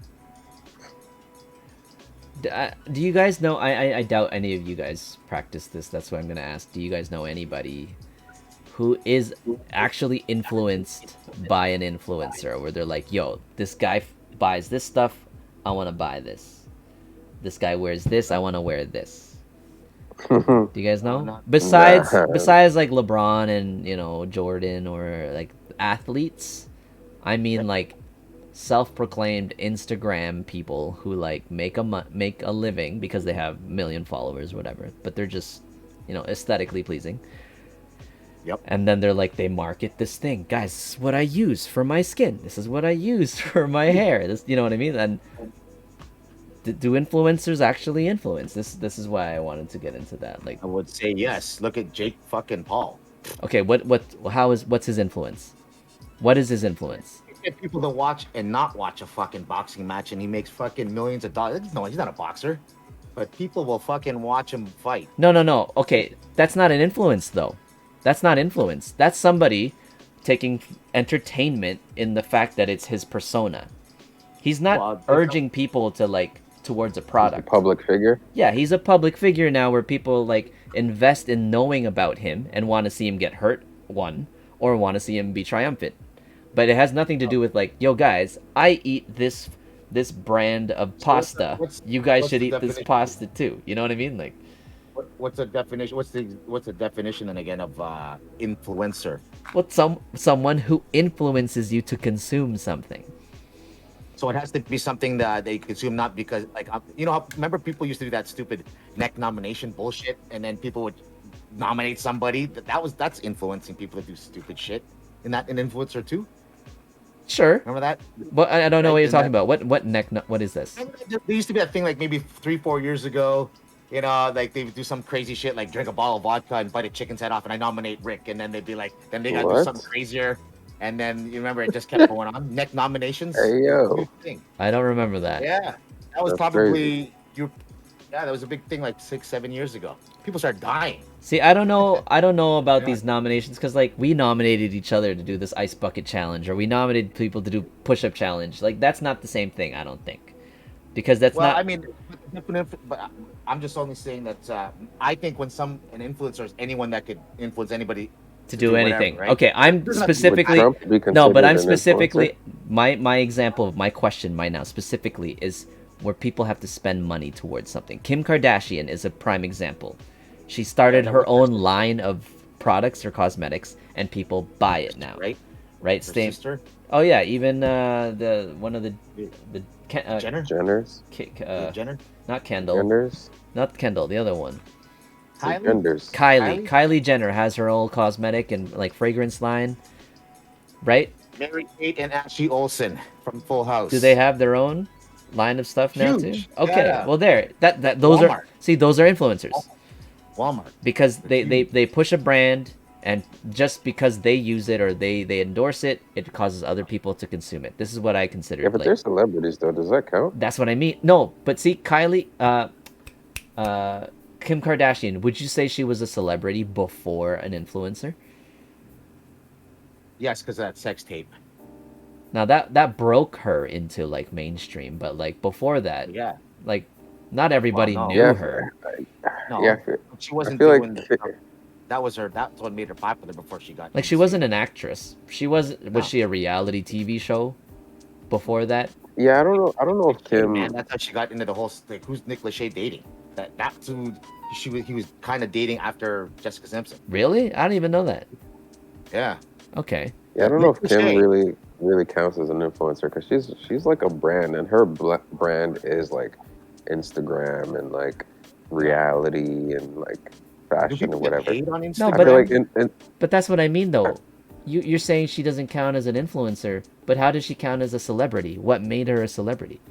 Do you guys know? I doubt any of you guys practice this. That's why I'm gonna ask. Do you guys know anybody who is actually influenced by an influencer, where they're like, "Yo, this guy buys this stuff, I want to buy this. This guy wears this, I want to wear this." Do you guys know? Besides like LeBron and Jordan or like athletes, I mean like self-proclaimed Instagram people who like make a living because they have million followers, whatever. But they're just aesthetically pleasing. Yep. And then they're like, they market this thing, guys. This is what I use for my skin. This is what I use for my hair. This, you know what I mean? And do influencers actually influence? This is why I wanted to get into that. Like, I would say yes. Look at Jake fucking Paul. Okay, what's his influence? What is his influence? Get people to watch and not watch a fucking boxing match, and he makes fucking millions of dollars. No, he's not a boxer, but people will fucking watch him fight. No. Okay, that's not an influence though. That's not influence. That's somebody taking entertainment in the fact that it's his persona. He's not urging people to like towards a product. He's a public figure. Yeah, he's a public figure now where people like invest in knowing about him and want to see him get hurt, or want to see him be triumphant. But it has nothing to do with like, yo guys, I eat this brand of pasta. You guys should eat this pasta too. You know what I mean? Like, what's the definition? What's the definition then again of influencer? Well, someone who influences you to consume something. So it has to be something that they consume, not because like remember people used to do that stupid neck nomination bullshit, and then people would nominate somebody. That's influencing people to do stupid shit. Isn't that an influencer too? Sure. Remember that? But I don't know what you're talking about. What is this? There used to be that thing like maybe 3-4 years ago. Like they would do some crazy shit, like drink a bottle of vodka and bite a chicken's head off, and I nominate Rick, and then they'd be like, then they gotta do something crazier, and then you remember it just kept going on. Neck nominations. Hey yo. I don't remember that. Yeah, that was probably crazy. Yeah, that was a big thing like 6-7 years ago. People started dying. See, I don't know about these nominations because like we nominated each other to do this ice bucket challenge, or we nominated people to do push-up challenge. Like that's not the same thing, I don't think, because that's not. Well, I mean, but I'm just only saying that I think when an influencer is anyone that could influence anybody to do anything. Whatever, right? Okay, I'm specifically but I'm specifically my example of my question right now specifically is where people have to spend money towards something. Kim Kardashian is a prime example. She started her own line of products or cosmetics, and people buy it now. Right. Her sister? Oh yeah, even the one of the Jenners. Jenner? Not Kendall. Jenners. Not Kendall. The other one. Kylie. Kylie Jenner has her own cosmetic and like fragrance line, right? Mary-Kate and Ashley Olsen from Full House. Do they have their own line of stuff now too? Okay, yeah. well those Walmart. those are influencers. Walmart. Because they push a brand, and just because they use it or they endorse it, it causes other people to consume it. This is what I consider. Yeah, but they're celebrities though. Does that count? That's what I mean. No, but see, Kylie, Kim Kardashian, would you say she was a celebrity before an influencer? Yes, because of that sex tape. Now that broke her into like mainstream, but like before that, yeah, like not everybody knew her. No, she wasn't doing that was her. That's what made her popular before she got. Like she wasn't an actress. She was she a reality TV show before that? Yeah, I don't know if Kim. Man, that's how she got into the whole like who's Nick Lachey dating. That's who he was kind of dating after Jessica Simpson. Really? I don't even know that. Yeah. Okay. Yeah, I don't know if Kim really counts as an influencer because she's like a brand, and her brand is like Instagram and like reality and like fashion or whatever. No, but that's what I mean though. You're saying she doesn't count as an influencer, but how does she count as a celebrity? What made her a celebrity?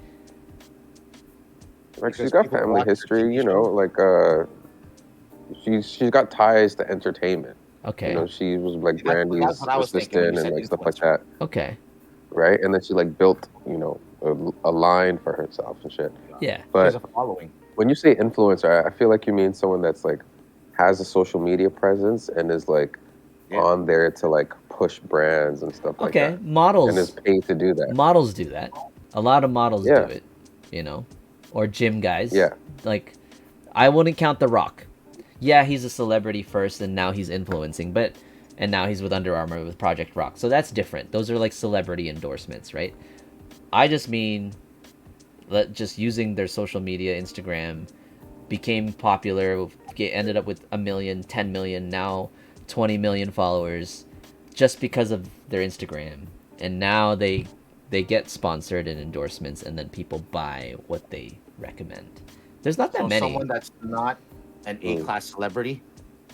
Like she's got family history, like she's got ties to entertainment. Okay. She was like Brandy's assistant and like stuff like that. Okay. Right, and then she like built, a line for herself and shit. Yeah. But a following. When you say influencer, I feel like you mean someone that's like has a social media presence and is like on there to like push brands and stuff like that. Okay, models. And is paid to do that. Models do that. A lot of models do it, or gym guys. Yeah. Like, I wouldn't count The Rock. Yeah, he's a celebrity first, and now he's influencing, and now he's with Under Armour with Project Rock. So that's different. Those are like celebrity endorsements, right? I just mean, just using their social media, Instagram, became popular, ended up with 1 million, 10 million, now 20 million followers, just because of their Instagram. And now they get sponsored and endorsements, and then people buy what they recommend. There's not that many. Someone that's not an A-class celebrity.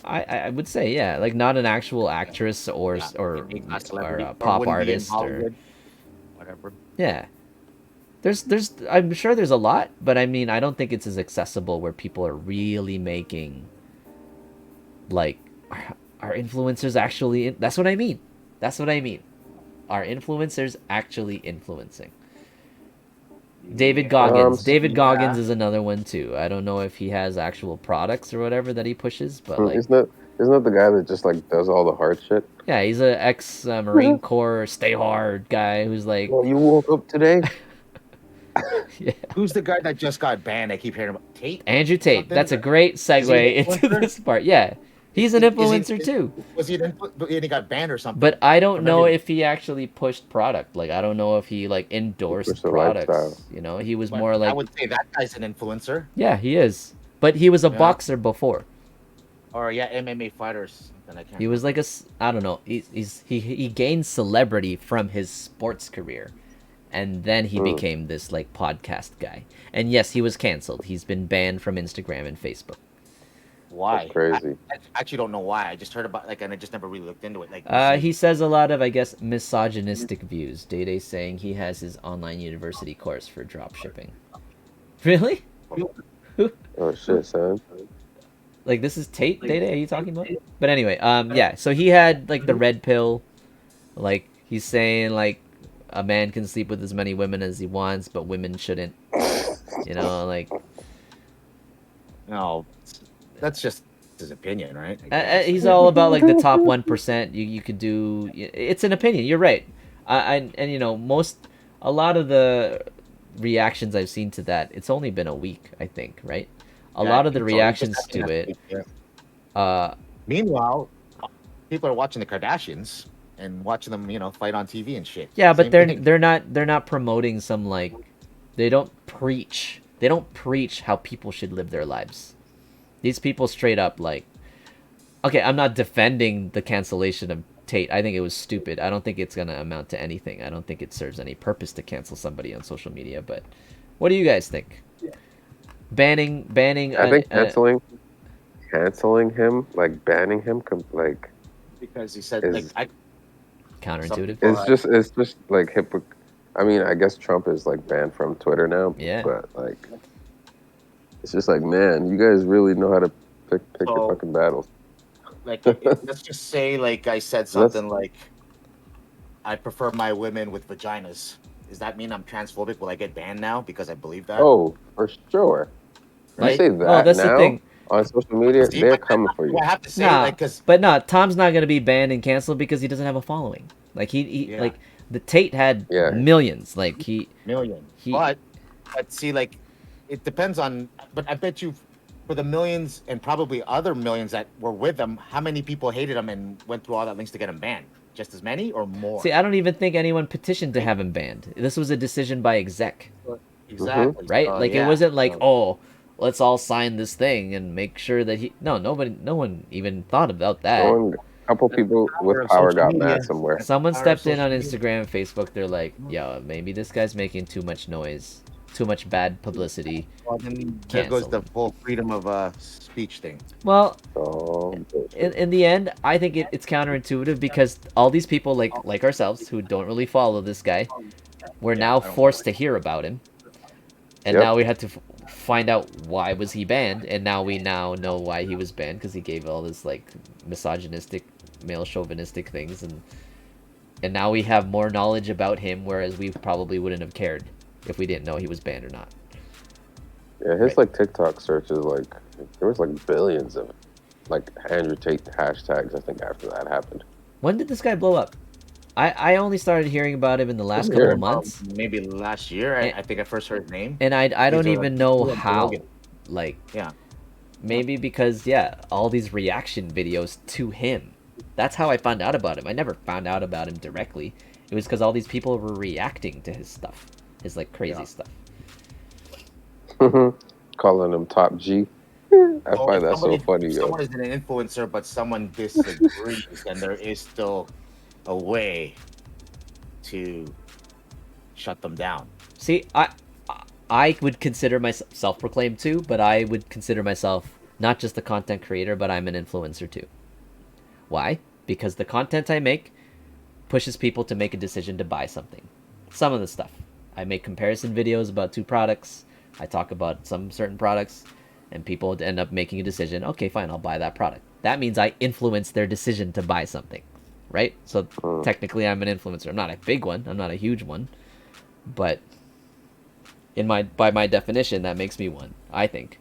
I would say, yeah, like not an actual actress or a pop artist or whatever. Yeah. There's I'm sure there's a lot, but I mean, I don't think it's as accessible where people are really making, like, are influencers actually that's what I mean. Are influencers actually influencing? David Goggins. David Goggins is another one too. I don't know if he has actual products or whatever that he pushes, but like, isn't that the guy that just like does all the hard shit? Yeah, he's a ex Marine Corps stay hard guy who's like, well, you woke up today. Yeah. Who's the guy that just got banned? I keep hearing about Tate. Andrew Tate. That's a great segue into this part. Yeah. He's an influencer too. Was he he got banned or something? But I don't know if he actually pushed product. Like, I don't know if he like endorsed products. Lifestyle. You know, he was more like. I would say that guy's an influencer. Yeah, he is. But he was a boxer before. Or MMA fighters. He was like I don't know. He gained celebrity from his sports career, and then he became this like podcast guy. And yes, he was canceled. He's been banned from Instagram and Facebook. Why? That's crazy. I actually don't know why. I just heard about and I just never really looked into it. Like, he says a lot of, I guess, misogynistic views. Day saying he has his online university course for drop shipping. Really? Oh shit, son. Like, this is Tate Day are you talking about? But anyway, yeah. So he had like the red pill. Like, he's saying like a man can sleep with as many women as he wants, but women shouldn't. You know, like. No. That's just his opinion, right? He's all about like the top 1%. You could do. It's an opinion. You're right. And you know, a lot of the reactions I've seen to that, it's only been a week, I think, right? A lot of the reactions to it. Meanwhile, people are watching the Kardashians and watching them, fight on TV and shit. Yeah, but they're not promoting some like, they don't preach how people should live their lives. These people straight up like, okay, I'm not defending the cancellation of Tate. I think it was stupid. I don't think it's gonna amount to anything. I don't think it serves any purpose to cancel somebody on social media. But what do you guys think? Banning. I think canceling him, like banning him, like because he said counterintuitive. It's just like I mean, I guess Trump is like banned from Twitter now. Yeah. But like. It's just like, man, you guys really know how to pick your fucking battles. Like, let's just say, like, I said something like, I prefer my women with vaginas. Does that mean I'm transphobic? Will I get banned now because I believe that? Oh, for sure. Right? You say that that's now the thing. On social media, they're coming for you. I have to say, Tom's not going to be banned and canceled because he doesn't have a following. Like, like, the Tate had millions. Like, But see, like, it depends on, but I bet you for the millions and probably other millions that were with him, how many people hated him and went through all that links to get him banned? Just as many or more? See, I don't even think anyone petitioned to have him banned. This was a decision by exec. Exactly. Right? It wasn't like, let's all sign this thing and make sure that no one even thought about that. A couple people with power got mad somewhere. Someone stepped in on Instagram, Facebook, they're like, yo, maybe this guy's making too much noise. Too much bad publicity. Well, then there goes the full freedom of speech thing. Well, in the end, I think it's counterintuitive because all these people like ourselves who don't really follow this guy, we're now forced to hear about him, and now we had to find out why was he banned, and now we know why he was banned because he gave all this like misogynistic, male chauvinistic things, and now we have more knowledge about him, whereas we probably wouldn't have cared if we didn't know he was banned or not. Yeah, his like TikTok searches, like there was like billions of like Andrew Tate hashtags. I think after that happened. When did this guy blow up? I only started hearing about him in the last couple weird. of months, Maybe last year. I think I first heard his name. and I don't These are even know like- how. Like, Yeah. maybe because all these reaction videos to him. That's how I found out about him. I never found out about him directly. It was because all these people were reacting to his stuff, his like crazy stuff. Calling him Top G. I find that so funny, yo. Someone is an influencer, but someone disagrees, and there is still a way to shut them down. See, I would consider myself self-proclaimed too, but I would consider myself not just a content creator, but I'm an influencer too. Why? Because the content I make pushes people to make a decision to buy something. Some of the stuff. I make comparison videos about two products. I talk about some certain products, and people end up making a decision. Okay, fine, I'll buy that product. That means I influence their decision to buy something, right? So technically I'm an influencer. I'm not a big one. I'm not a huge one. But by my definition, that makes me one, I think.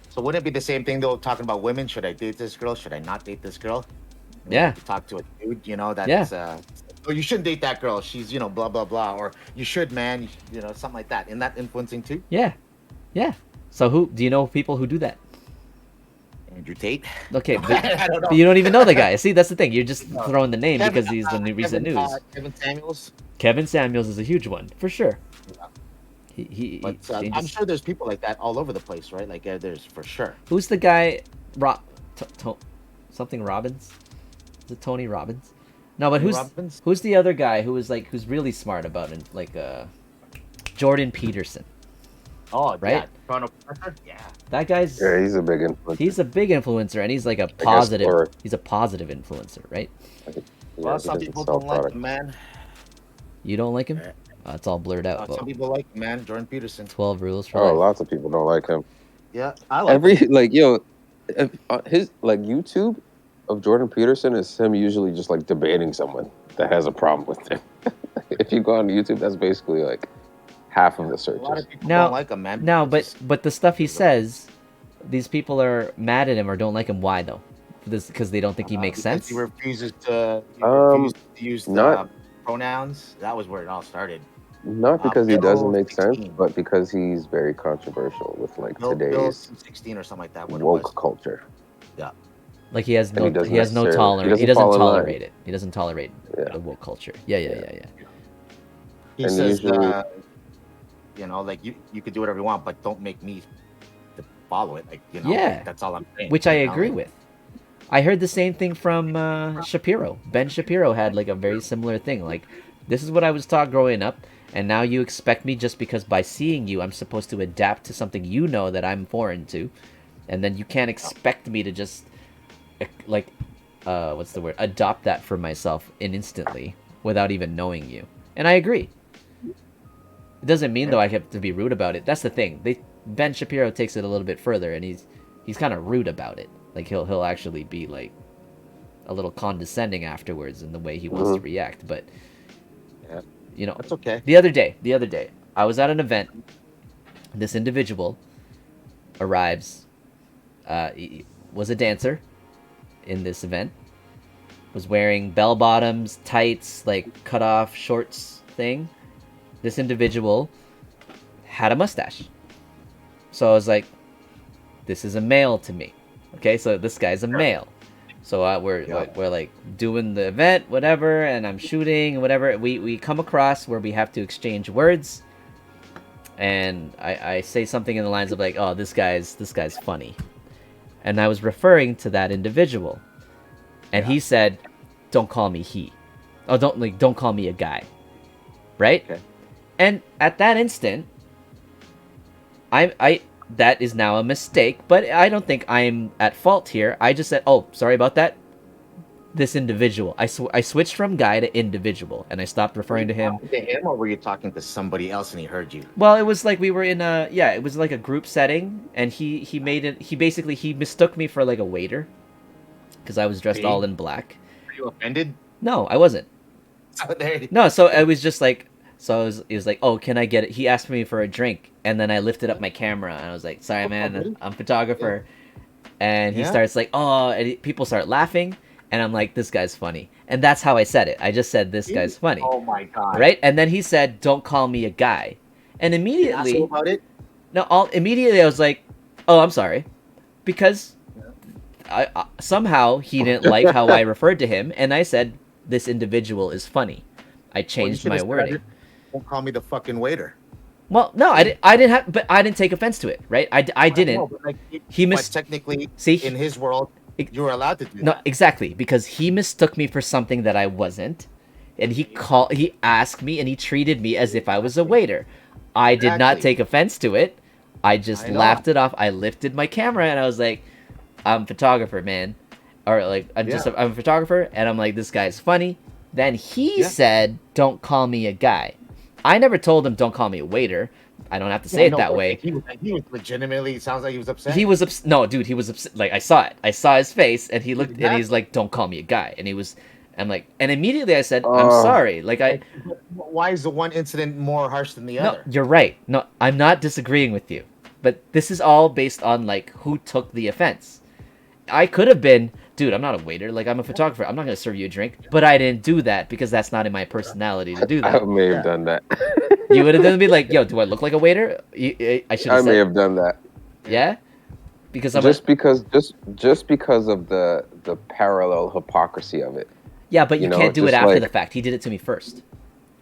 So wouldn't it be the same thing though? Talking about women, should I date this girl? Should I not date this girl? Yeah. Talk to a dude, that's oh, you shouldn't date that girl. She's blah blah blah, or you should, man. Something like that. Isn't that influencing too? Yeah. So who do you know people who do that? Andrew Tate. Okay, I don't know. but you don't even know the guy. See, that's the thing. You're just throwing the name because he's the recent news. Kevin Samuels. Kevin Samuels is a huge one for sure. But I'm sure there's people like that all over the place, right? Like there's for sure. Who's the guy? Something Robbins? Is it Tony Robbins? No, but who's the other guy who's really smart about it? Like Jordan Peterson. Oh, right. Yeah. That guy's. Yeah, he's a big influencer. He's a big influencer, and he's like a positive. He's a positive influencer, right? Well, some people don't like him, man. You don't like him? It's all blurred out. Some people like him, man. Jordan Peterson. 12 rules for life. life. Lots of people don't like him. Yeah, I like him. His YouTube of Jordan Peterson is him usually just like debating someone that has a problem with him. If you go on YouTube, that's basically like half of the searches. A lot of people don't like him, man. No, but the stuff he says, these people are mad at him or don't like him. Why though? Because they don't think he makes sense. He refuses to use pronouns. That was where it all started. Not because he doesn't make sense, but because he's very controversial with like today's 16 or something like that. Woke culture. Yeah. Like he has no tolerance. He doesn't tolerate it. He doesn't tolerate the woke culture. Yeah. He says, like you could do whatever you want, but don't make me to follow it. Like that's all I'm saying. Which I agree with. I heard the same thing from Shapiro. Ben Shapiro had like a very similar thing. Like, this is what I was taught growing up, and now you expect me just because by seeing you, I'm supposed to adapt to something that I'm foreign to, and then you can't expect me to just adopt that for myself instantly without even knowing you. And I agree. It doesn't mean though I have to be rude about it. That's the thing. Ben Shapiro takes it a little bit further, and he's kind of rude about it. Like he'll actually be like a little condescending afterwards in the way he wants to react. But that's okay. The other day, I was at an event. This individual arrives. He was a dancer in this event. Was wearing bell bottoms, tights, like cut off shorts thing. This individual had a mustache. So I was like, this is a male to me. Okay, so this guy's a male. So we're like doing the event, whatever, and I'm shooting and whatever. We come across where we have to exchange words, and I say something in the lines of like, "Oh, this guy's funny," and I was referring to that individual, and he said, "Don't call me he, oh don't call me a guy," right? Okay. And at that instant, I that is now a mistake, but I don't think I'm at fault here. I just said, oh, sorry about that. This individual. I switched from guy to individual, and I stopped referring to him. To him, or were you talking to somebody else and he heard you? Well, it was like we were in it was like a group setting, and he mistook me for like a waiter, because I was dressed all in black. Were you offended? No, I wasn't. No, so I was just like, it was like, oh, can I get it? He asked me for a drink, and then I lifted up my camera, and I was like, sorry, man, I'm a photographer. And he starts like, oh, and people start laughing. And I'm like, this guy's funny. And that's how I said it. I just said, this guy's funny. Oh my god! Right? And then he said, don't call me a guy. And immediately, about it? Immediately I was like, oh, I'm sorry, because somehow he didn't like how I referred to him, and I said, this individual is funny. I changed my wording. Don't call me the fucking waiter. Well, no, I didn't have, but I didn't take offense to it, right? I didn't. No, but But technically, see, in his world, you were allowed to do no, that. exactly, because he mistook me for something that I wasn't, and he asked me, and he treated me as if I was a waiter. I did not take offense to it. I just laughed it off. I lifted my camera, and I was like, I'm a photographer, man. Or like, I'm a photographer, and I'm like, this guy's funny. Then he said, don't call me a guy. I never told him, don't call me a waiter. I don't have to say it that way. He was legitimately, it sounds like he was upset. He was no, dude, he was upset. Like, I saw it. I saw his face, and he looked, and he's like, don't call me a guy. And I'm like, and immediately I said, I'm sorry. Like, why is the one incident more harsh than the other? You're right. No, I'm not disagreeing with you. But this is all based on, like, who took the offense. I could have been, dude, I'm not a waiter. Like, I'm a photographer. I'm not going to serve you a drink. But I didn't do that because that's not in my personality to do that. I may have done that. You would have then be like, yo, do I look like a waiter? I should have I may have done that. Yeah? Because I'm just because of the parallel hypocrisy of it. Yeah, but you can't do it after the fact. He did it to me first.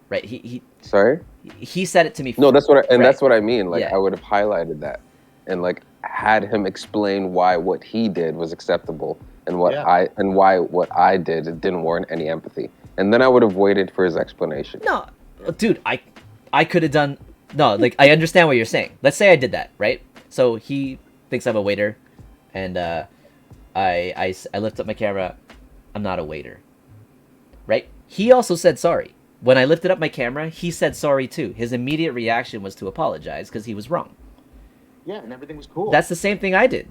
Right? He Sorry? He said it to me first. No, that's what I mean. Like, I would have highlighted that and like had him explain why what he did was acceptable and why what I did it didn't warrant any empathy. And then I would have waited for his explanation. No, dude, I could have done like I understand what you're saying. Let's say I did that, right? So he thinks I'm a waiter, and I lift up my camera. I'm not a waiter, right? He also said sorry. When I lifted up my camera, he said sorry too. His immediate reaction was to apologize because he was wrong. Yeah, and everything was cool. That's the same thing I did.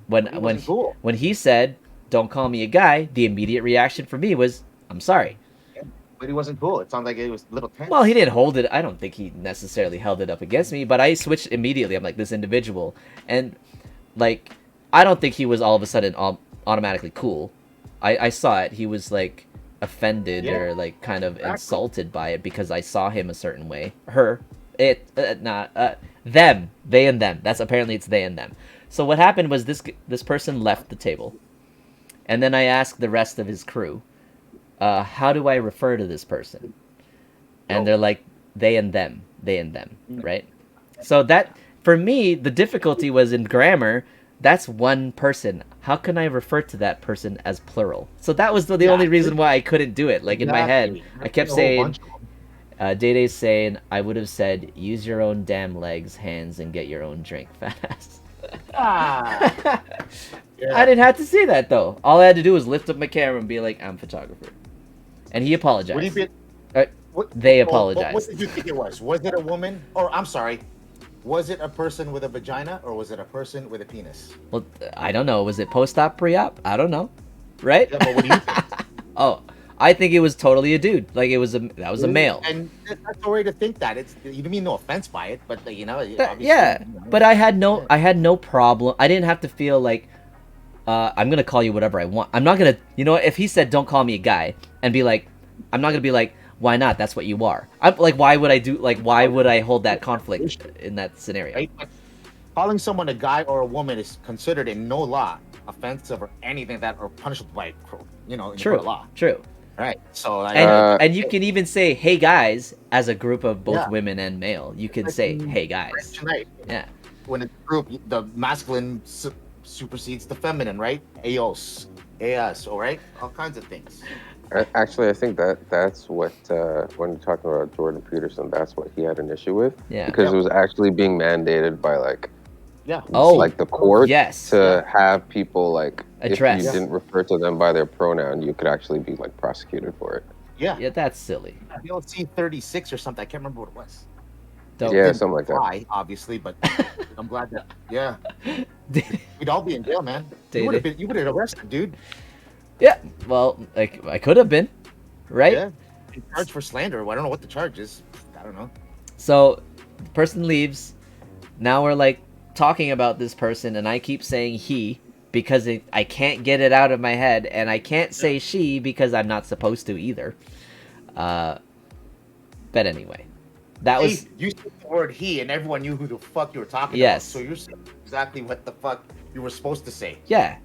When he said, "Don't call me a guy," the immediate reaction for me was, "I'm sorry." Yeah, but he wasn't cool. It sounded like it was a little tense. Well, he didn't hold it. I don't think he necessarily held it up against me, but I switched immediately. I'm like, this individual, and like, I don't think he was all of a sudden automatically cool. I saw it. He was like offended or like kind of insulted by it because I saw him a certain way. Them, they and them. That's apparently it's they and them. So what happened was this person left the table, and then I asked the rest of his crew, how do I refer to this person? And they're like, they and them, right? So that, for me, the difficulty was in grammar. That's one person. How can I refer to that person as plural? So that was the only reason why I couldn't do it. Like, in my head, I kept saying, Day-Day's saying, I would have said, use your own damn legs, hands, and get your own drink fast. I didn't have to say that, though. All I had to do was lift up my camera and be like, I'm a photographer. And he apologized. They apologized. What did you think it was? Was it a woman? Or, I'm sorry, was it a person with a vagina, or was it a person with a penis? Well, I don't know. Was it post-op, pre-op? I don't know. Right? Yeah, but what do you think? Oh, I think it was totally a dude. Like, that was a male. And that's the way to think that. You mean no offense by it, but you know, yeah. But I had no problem. I didn't have to feel like I'm gonna call you whatever I want. I'm not gonna, if he said don't call me a guy, and be like, I'm not gonna be like, why not? That's what you are. I'm like, why would I hold that conflict in that scenario? Right? Calling someone a guy or a woman is considered in no law offensive or anything that or punishable by in the law. True. Right. So and you can even say "Hey guys" as a group of both women and male. You can say "Hey guys." Right. Yeah. When it's a group, the masculine supersedes the feminine, right? Eos, all right, all kinds of things. Actually, I think that's what when you're talking about Jordan Peterson, that's what he had an issue with. Yeah. Because it was actually being mandated by like the court to have people like address. If you didn't refer to them by their pronoun, you could actually be like prosecuted for it. Yeah, that's silly. DLC 36 or something. I can't remember what it was. Something like that. Obviously, but I'm glad that we'd all be in jail, man. You would have been arrested, dude. Yeah, well, like I could have been, right? Yeah, charged for slander. I don't know what the charge is. I don't know. So, the person leaves. Now we're like talking about this person, and I keep saying he, because I can't get it out of my head, and I can't say she because I'm not supposed to either. But anyway, that was... You said the word he, and everyone knew who the fuck you were talking Yes. about. So you're saying exactly what the fuck you were supposed to say. Yeah.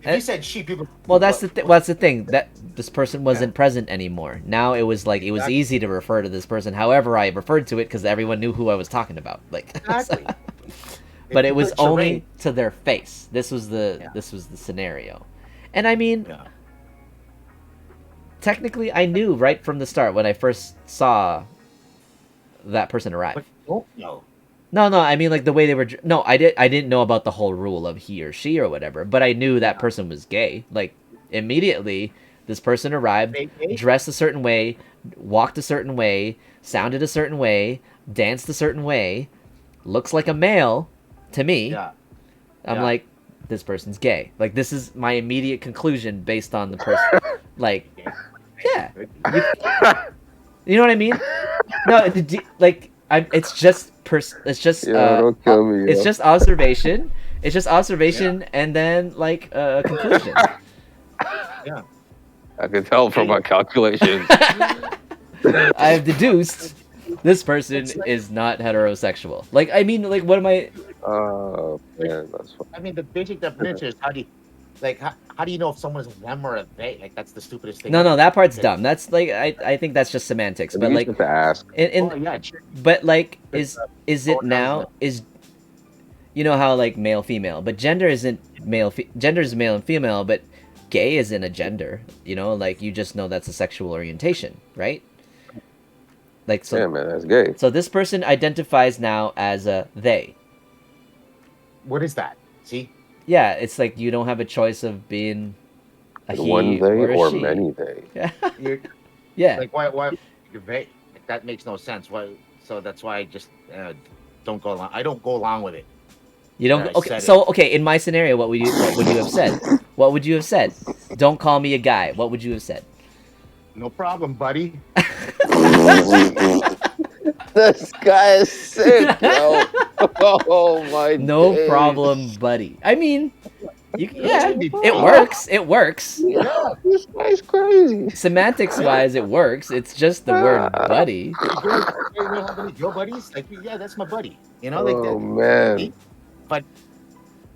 If you said she, people... Well, that's the thing. That this person wasn't present anymore. Now it was like, it was easy to refer to this person however I referred to it because everyone knew who I was talking about. Like, Exactly. but it was only to their face. This was the scenario. And I mean, technically I knew right from the start when I first saw that person arrive. No, I mean, like, the way they were... No, I didn't know about the whole rule of he or she or whatever, but I knew that person was gay. Like, immediately, this person arrived, dressed a certain way, walked a certain way, sounded a certain way, danced a certain way, looks like a male to me. I'm like, this person's gay. Like, this is my immediate conclusion based on the person. Like, yeah. You know what I mean? No, like... it's just don't kill me, it's just observation. It's just observation, and then like a conclusion. Yeah, I can tell from my calculations. I've deduced this person is not heterosexual. Like, I mean, like, what am I? Oh man, that's funny. I mean, the basic definition is how do you know if someone's a them or a they? Like, that's the stupidest thing. No, that part's dumb. That's like I think that's just semantics. But like, to ask. But like, is it now? Is, you know how like male female, but gender isn't male. Gender is male and female, but gay isn't a gender. You know, like, you just know that's a sexual orientation, right? Like, so yeah, man, that's gay. So this person identifies now as a they. What is that? See? Yeah, it's like you don't have a choice of being a he one they or a she. many they. Yeah. Yeah. Like, why you're they? Like, that makes no sense. Why? So that's why I just don't go along. I don't go along with it. You don't. Okay. So okay, in my scenario, what would you have said? What would you have said? Don't call me a guy. What would you have said? No problem, buddy. This guy is sick, bro. Oh my. No days. problem, buddy. I mean, it works. It works. Yeah, this guy's crazy. Semantics wise, it works. It's just the word buddy. Your buddies? Like, yeah, that's my buddy. You know, like that. Oh man. But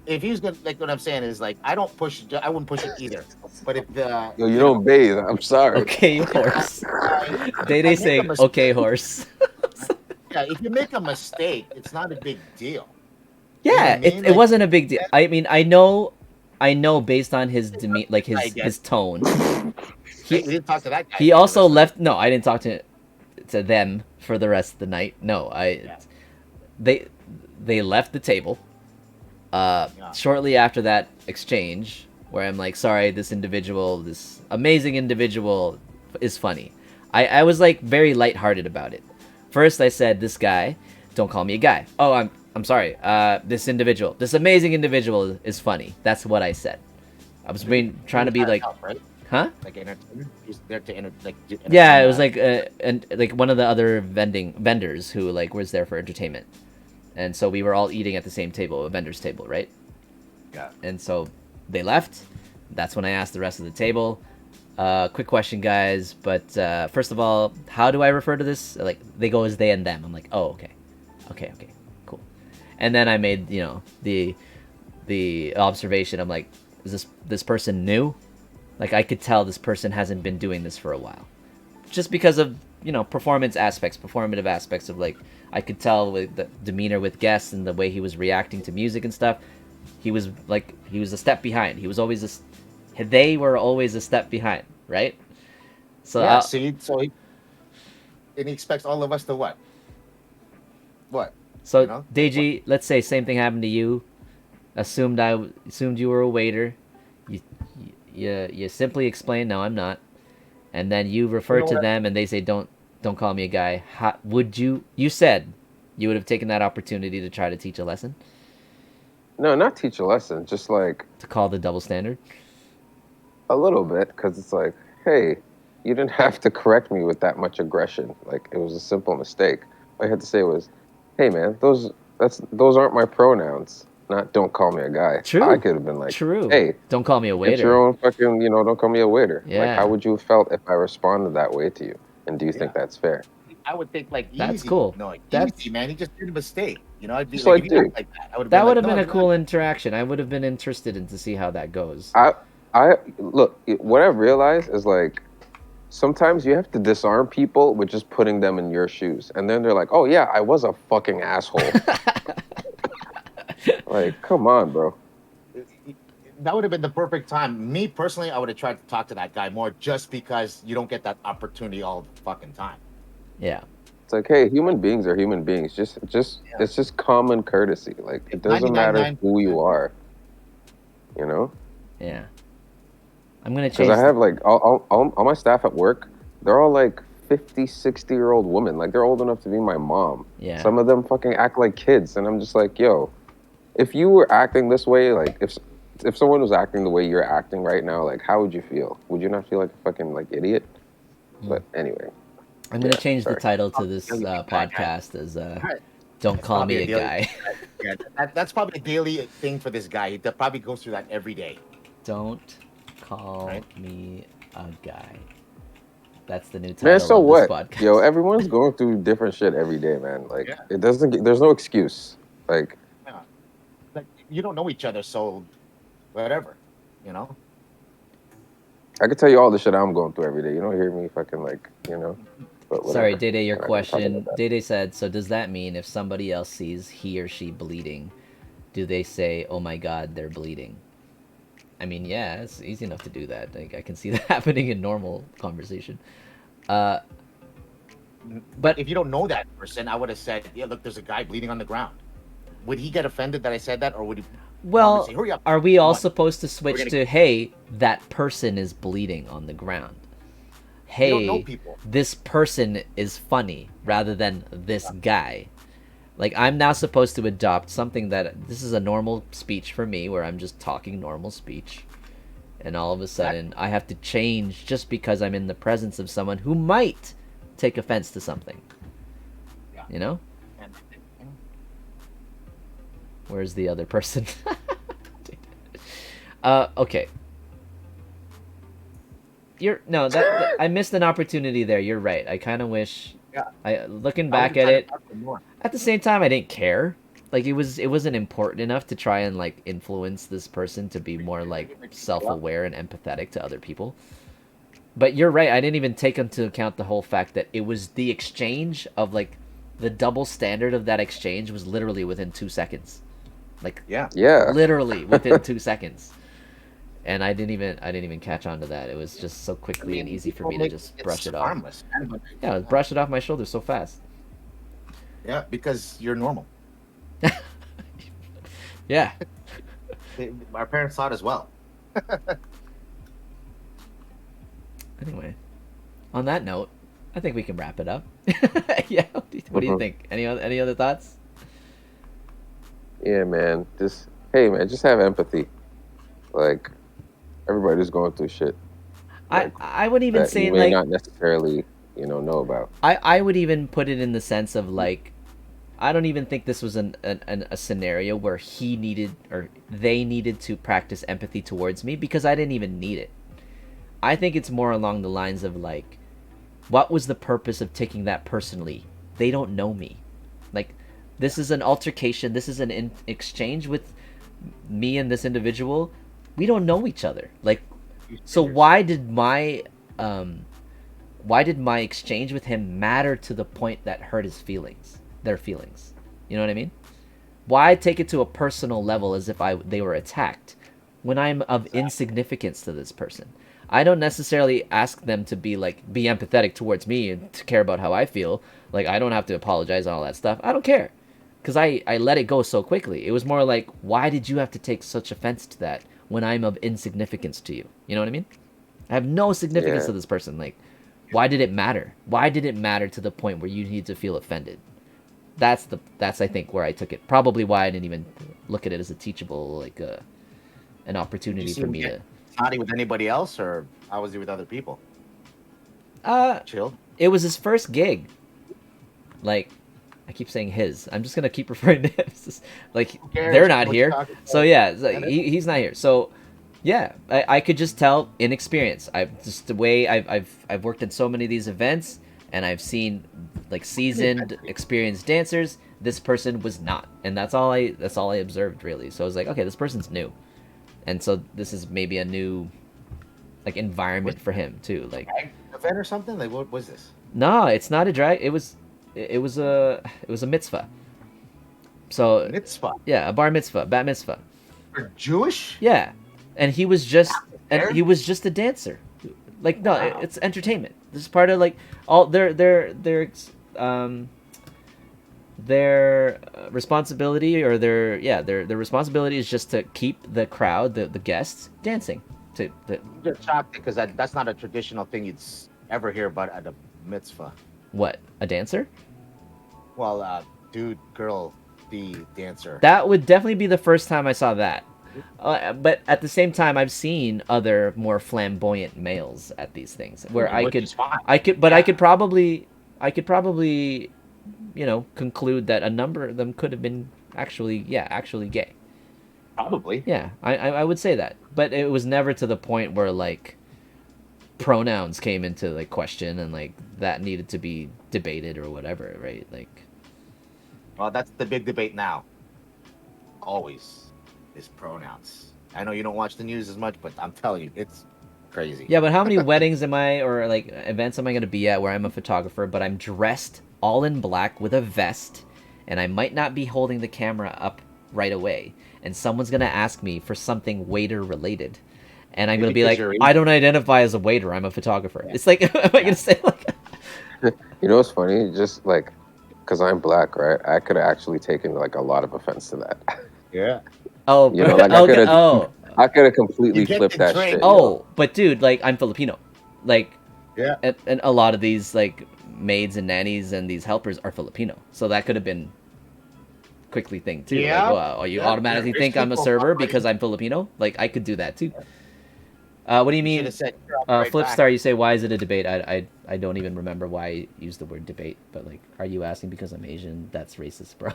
if he's gonna, like, what I'm saying is, like, I wouldn't push it either. But if the you don't bathe, I'm sorry. Okay, horse. They say okay, horse. Yeah, if you make a mistake, it's not a big deal. Yeah, you know it wasn't a big deal. I mean, I know based on his demeanor, like his tone. We didn't talk to that guy. He also left. No, I didn't talk to them for the rest of the night. No, they left the table. Shortly after that exchange, where I'm like, sorry, this amazing individual is funny. I was like very lighthearted about it. First, I said, this guy, don't call me a guy. Oh, I'm sorry. This amazing individual is funny. That's what I said. I was trying to be like, right? Huh? Like entertainer. He's there to yeah, it was like and like one of the other vendors who like was there for entertainment, and so we were all eating at the same table, a vendor's table, right? Yeah. And so they left. That's when I asked the rest of the table. Quick question, guys. But first of all, how do I refer to this? Like, they go as they and them. I'm like, oh, okay, cool. And then I made, the observation. I'm like, is this person new? Like, I could tell this person hasn't been doing this for a while, just because of performative aspects of, like, I could tell with the demeanor with guests and the way he was reacting to music and stuff. He was a step behind. They were always a step behind, right? So yeah, and he expects all of us to what? What? So Deji, let's say same thing happened to you. Assumed you were a waiter. You simply explain, no, I'm not, and then you refer to them, and they say, don't call me a guy. How, would you? You said you would have taken that opportunity to try to teach a lesson. No, not teach a lesson. Just like to call the double standard. A little bit, because it's like, hey, you didn't have to correct me with that much aggression. Like, it was a simple mistake. All I had to say was, hey, man, those aren't my pronouns. not don't call me a guy. True. I could have been like, True. hey, Don't call me a get waiter. your own fucking, don't call me a waiter. Like, Yeah. how would you have felt if I responded that way to you? And do you think that's fair? I would think like That's easy. cool. No, like, That's- easy, man. He just did a mistake. I'd be Just like, like, if you act dude. like that, I would have That been would like, have been no, a it's cool not. interaction. I would have been interested in to see how that goes. I look, what I've realized is like sometimes you have to disarm people with just putting them in your shoes. And then they're like, oh yeah, I was a fucking asshole. Like, come on, bro. That would have been the perfect time. Me personally, I would have tried to talk to that guy more just because you don't get that opportunity all the fucking time. Yeah. It's like, hey, human beings are human beings. It's just common courtesy. Like, it doesn't matter who you are. You know? Yeah. I'm gonna change. Because I have like all my staff at work, they're all like 50, 60-year-old women. Like, they're old enough to be my mom. Yeah. Some of them fucking act like kids, and I'm just like, yo, if you were acting this way, like if someone was acting the way you're acting right now, like, how would you feel? Would you not feel like a fucking like idiot? But anyway, I'm gonna change the title to this podcast as "Don't That's Call probably Me a daily- Guy." Yeah, that's probably a daily thing for this guy. He probably goes through that every day. Don't call me a guy. That's the new title man, so of what? this podcast. Yo, everyone's going through different shit every day, man. Like, it doesn't. There's no excuse. Like, Like, you don't know each other, so whatever, I could tell you all the shit I'm going through every day. You don't hear me fucking like, But Sorry, whatever. Dede, your We're not gonna talk question. about that. Dede said, so does that mean if somebody else sees he or she bleeding, do they say, oh my god, they're bleeding? I mean, yeah, it's easy enough to do that. Like, I can see that happening in normal conversation. But if you don't know that person, I would have said, yeah, look, there's a guy bleeding on the ground. Would he get offended that I said that, or would he Well, say, hurry up? are we all Come on. supposed to switch gonna- to, hey, that person is bleeding on the ground? You don't know Hey, people. this person is funny, rather than this guy. Like, I'm now supposed to adopt something that, this is a normal speech for me, where I'm just talking normal speech. And all of a sudden, I have to change just because I'm in the presence of someone who might take offense to something. You know? Where's the other person? Okay. I missed an opportunity there. You're right. I kind of wish. Yeah. Looking back at it, at the same time, I didn't care. Like, it wasn't important enough to try and like influence this person to be more like self-aware and empathetic to other people. But you're right. I didn't even take into account the whole fact that it was the exchange of like the double standard of that exchange was literally within 2 seconds. Like, Yeah. literally within 2 seconds. And I didn't even catch on to that. It was just so quickly and easy for me to just brush it off. Harmless. Yeah, brush it off my shoulders so fast. Yeah, because you're normal. Yeah. Our parents thought as well. Anyway, on that note, I think we can wrap it up. Yeah. What do you think? Any other thoughts? Yeah, man. Just have empathy. Like, everybody's going through shit. I would even that say you may like not necessarily know about. I would even put it in the sense of like, I don't even think this was a scenario where he needed or they needed to practice empathy towards me, because I didn't even need it. I think it's more along the lines of like, what was the purpose of taking that personally? They don't know me. Like, this is an altercation. This is an exchange with me and this individual. We don't know each other. Like, so why did my exchange with him matter to the point that hurt his feelings? Their feelings. You know what I mean? Why take it to a personal level as if they were attacked when I'm of insignificance to this person? I don't necessarily ask them to be empathetic towards me and to care about how I feel. Like, I don't have to apologize and all that stuff. I don't care. Because I let it go so quickly. It was more like, why did you have to take such offense to that when I'm of insignificance to you? You know what I mean? I have no significance to this person. Like, why did it matter? Why did it matter to the point where you need to feel offended? That's I think where I took it. Probably why I didn't even look at it as a teachable, like an opportunity for me to. Naughty with anybody else, or how was he with other people? Chill. It was his first gig. Like, I keep saying his. I'm just gonna keep referring to him. It's just, like cares they're not what you're here. talking So about? yeah, it's like, he's not here. So yeah, I could just tell inexperience. I've just the way I've worked in so many of these events, and I've seen like seasoned, experienced dancers. This person was not, and that's all I observed really. So I was like, okay, this person's new, and so this is maybe a new like environment for him too. Like event or something? Like what was this? no, it's not a drag. It was a mitzvah. So Mitzvah. Yeah, a bar mitzvah, bat mitzvah. For Jewish? Yeah, and he was just a dancer. Like no, Wow. it's entertainment. This is part of like all their responsibility or their responsibility is just to keep the crowd, the guests dancing. To the I'm just shocked because that's not a traditional thing you'd ever hear about at a mitzvah. what, a dancer? Well, dude, girl, the dancer. That would definitely be the first time I saw that. But at the same time, I've seen other more flamboyant males at these things where Which is fine. I could probably, conclude that a number of them could have been actually gay. Probably. Yeah, I would say that, but it was never to the point where like pronouns came into like question and like that needed to be debated or whatever, right? Like, Well, that's the big debate now. Always is pronouns. I know you don't watch the news as much, but I'm telling you, it's crazy. yeah, but how many weddings am I or like events am I going to be at where I'm a photographer, but I'm dressed all in black with a vest, and I might not be holding the camera up right away, and someone's going to ask me for something waiter related, and I'm going to be like, I don't identify as a waiter, I'm a photographer. Yeah. It's like, am I going to say like... You know what's funny? Just like, because I'm black, right? I could have actually taken like a lot of offense to that. Yeah. Oh, you know, like I could have completely flipped that shit. Oh, but dude, like I'm Filipino, like yeah, and a lot of these like maids and nannies and these helpers are Filipino, so that could have been quickly thing too. Yeah. Like, wow, you automatically think I'm a server because I'm Filipino? Like I could do that too. What do you mean? Flipstar, you say why is it a debate? I don't even remember why I used the word debate, but like, are you asking because I'm Asian? That's racist, bro.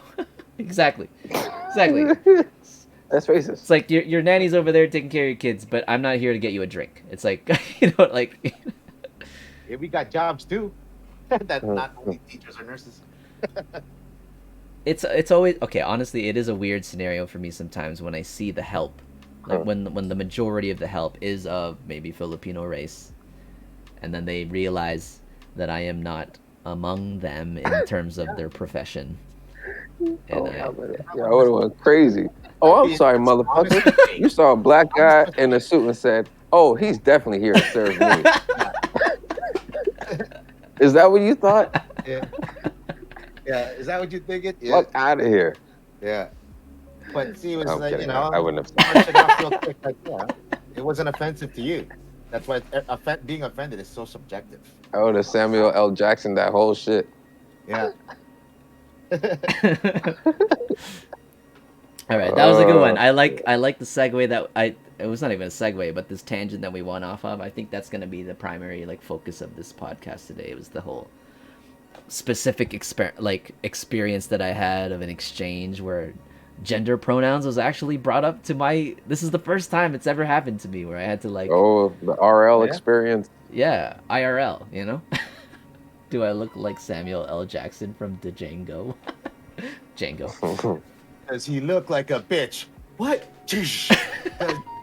Exactly. That's racist. It's like your nanny's over there taking care of your kids, but I'm not here to get you a drink. It's like like. Yeah, we got jobs too. That's not only teachers or nurses. It's always okay. Honestly, it is a weird scenario for me sometimes when I see the help, like when the majority of the help is of maybe Filipino race, and then they realize that I am not among them in terms of their profession. And I would have went crazy. Oh, I'm sorry, motherfucker. You saw a black guy in a suit and said, "Oh, he's definitely here to serve me." Is that what you thought? Yeah. Yeah. Is that what you thinking? Yeah. Fuck out of here. Yeah. But see, it was I'm like, kidding. you know, I wouldn't have. It wasn't offensive to you. That's why being offended is so subjective. I would have Samuel L. Jackson that whole shit. Yeah. All right, that was a good one. I like the segue that it was not even a segue, but this tangent that we went off of. I think that's going to be the primary like focus of this podcast today. It was the whole specific experience that I had of an exchange where gender pronouns was actually brought up to my. This is the first time it's ever happened to me where I had to like. Oh, the RL experience. Yeah, IRL. You know. Do I look like Samuel L. Jackson from Django? Django. Does he look like a bitch? What? Does he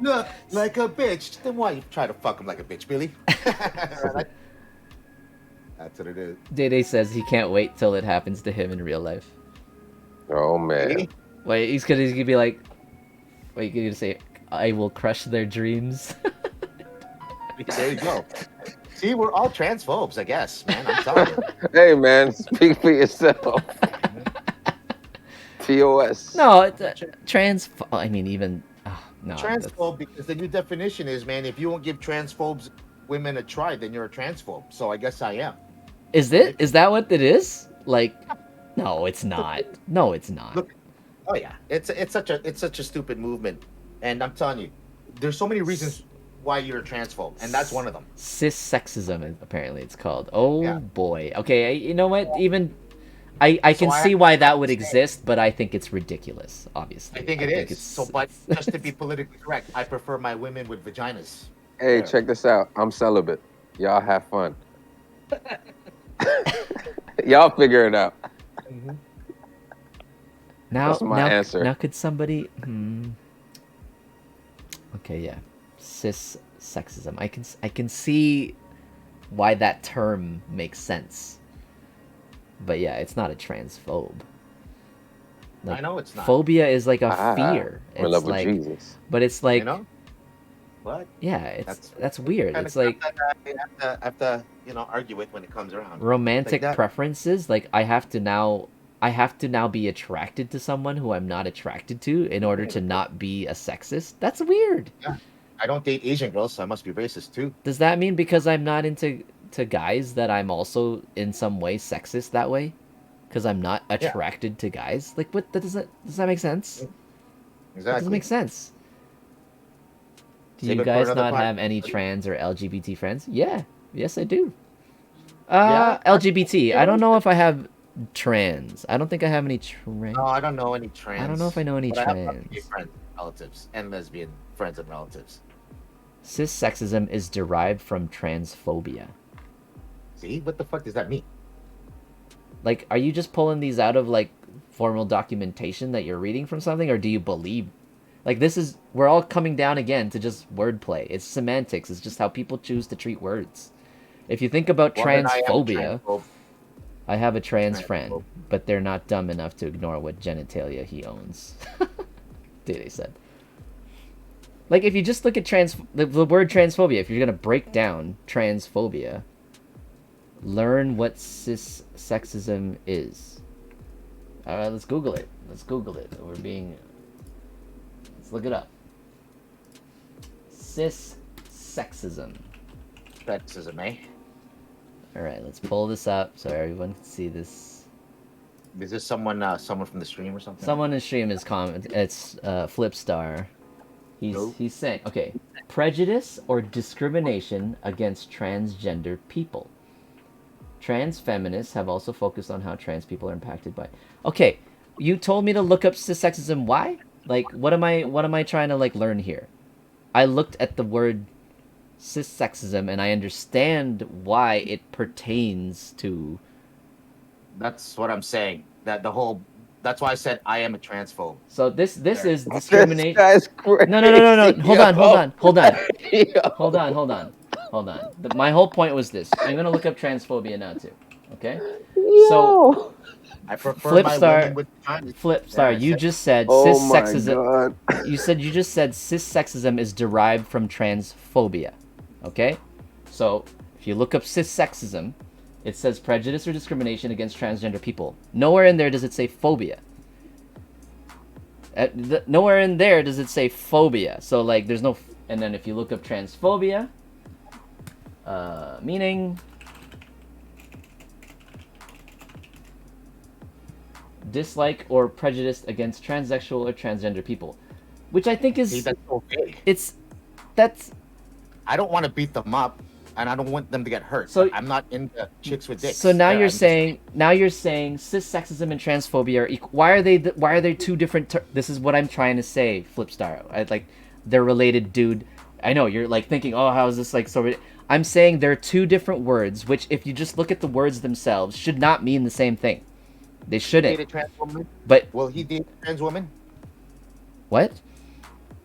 look like a bitch? Then why you try to fuck him like a bitch, Billy? That's what it is. Day says he can't wait till it happens to him in real life. Oh man. Wait, he's gonna be like, wait, you're gonna say, I will crush their dreams. There you go. See, we're all transphobes, I guess, man. I'm telling you. Hey, man, speak for yourself. TOS. No, I mean, even no. Transphobe, because the new definition is, man, if you won't give transphobes women a try, then you're a transphobe. So I guess I am. Is that what it is? Like, no, it's not. No, it's not. Look, oh yeah, it's such a stupid movement, and I'm telling you, there's so many reasons why you're a transphobe, and that's one of them. Cissexism, apparently it's called. Oh yeah. Boy. Okay, you know what? Even I can So see why that would exist, but I think it's ridiculous. Obviously, I think it is. it's So, but just to be politically correct, I prefer my women with vaginas. Hey, There. check this out. I'm celibate. Y'all have fun. Y'all figure it out. Now, That's my answer. Now, could somebody? Okay, yeah, cissexism. I can see why that term makes sense, but yeah, it's not a transphobe. Like, I know it's not. Phobia is like a fear. I'm in love with Jesus. But it's like, You know? What? yeah, that's weird. Kind It's of like stuff that I have to, argue with when it comes around. romantic Like that. preferences. Like I have to now be attracted to someone who I'm not attracted to in order to not be a sexist. That's weird. Yeah. I don't date Asian girls, so I must be racist too. Does that mean because I'm not into guys that I'm also in some way sexist that way? Because I'm not attracted to guys? Like what? Does that make sense? Exactly. That doesn't make sense. Do Save you it for guys another not have podcast. any trans or LGBT friends? Yeah. Yes, I do. Yeah. LGBT. I don't know if I have trans. I don't think I have any trans. No, I don't know any trans. I don't know if I know any but I have lots of trans. gay friends, relatives, and lesbian friends and relatives. Cissexism is derived from transphobia. See, what the fuck does that mean? Like, are you just pulling these out of like formal documentation that you're reading from something, or do you believe? Like, we're all coming down again to just wordplay. It's semantics. It's just how people choose to treat words. If you think about Well, then I am a transphobia, transphobe. I have a trans friend, but they're not dumb enough to ignore what genitalia he owns. They said. Like, if you just look at the word transphobia, if you're going to break down transphobia, learn what cissexism is. Alright, let's Google it. Let's look it up. Cissexism. Sexism, eh? Alright, let's pull this up so everyone can see this. Is this someone from the stream or something? Someone in stream is it's Flipstar. He's saying, okay, prejudice or discrimination against transgender people. Trans feminists have also focused on how trans people are impacted by. Okay, you told me to look up cissexism. Why? Like, what am I trying to like learn here? I looked at the word cissexism and I understand why it pertains to. That's what I'm saying. That's why I said I am a transphobe. So this is discrimination. This guy's crazy. No. Hold on. My whole point was this. I'm gonna look up transphobia now too. Okay. So I prefer my women with vaginas. Flipstar, Yeah, you just said Oh my cissexism. God. You just said cissexism is derived from transphobia. Okay? So if you look up cissexism, it says prejudice or discrimination against transgender people. Nowhere in there does it say phobia. Nowhere in there does it say phobia. So like there's no and then if you look up transphobia, meaning dislike or prejudice against transsexual or transgender people, which I think is See, that's okay. That's I don't want to beat them up, and I don't want them to get hurt. So- I'm not into chicks with dicks. so now Yeah, you're I'm- saying cissexism and transphobia are why are they two different this is what I'm trying to say, Flipstar. Like they're related, dude. I know you're like thinking, oh, how is this like so I'm saying they're two different words, which if you just look at the words themselves should not mean the same thing. They shouldn't. Date a trans woman? But Will he date a trans woman? what?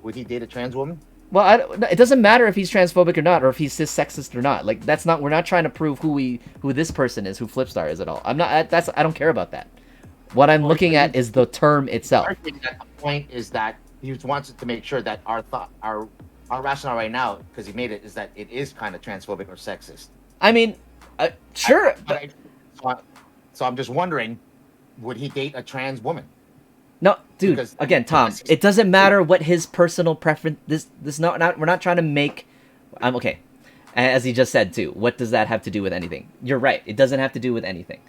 Would he date a trans woman? Well, it doesn't matter if he's transphobic or not, or if he's cissexist or not. Like we're not trying to prove who this person is, who Flipstar is at all. I don't care about that. What I'm looking at is the term itself. I think that the point is that he wants to make sure that our rationale right now, because he made it, is that it is kind of transphobic or sexist. I mean, sure. So I'm just wondering, would he date a trans woman? No, dude. Because- Again, Tom, it doesn't matter what his personal preference. We're not trying to make. I'm okay. As he just said too. What does that have to do with anything? You're right. It doesn't have to do with anything.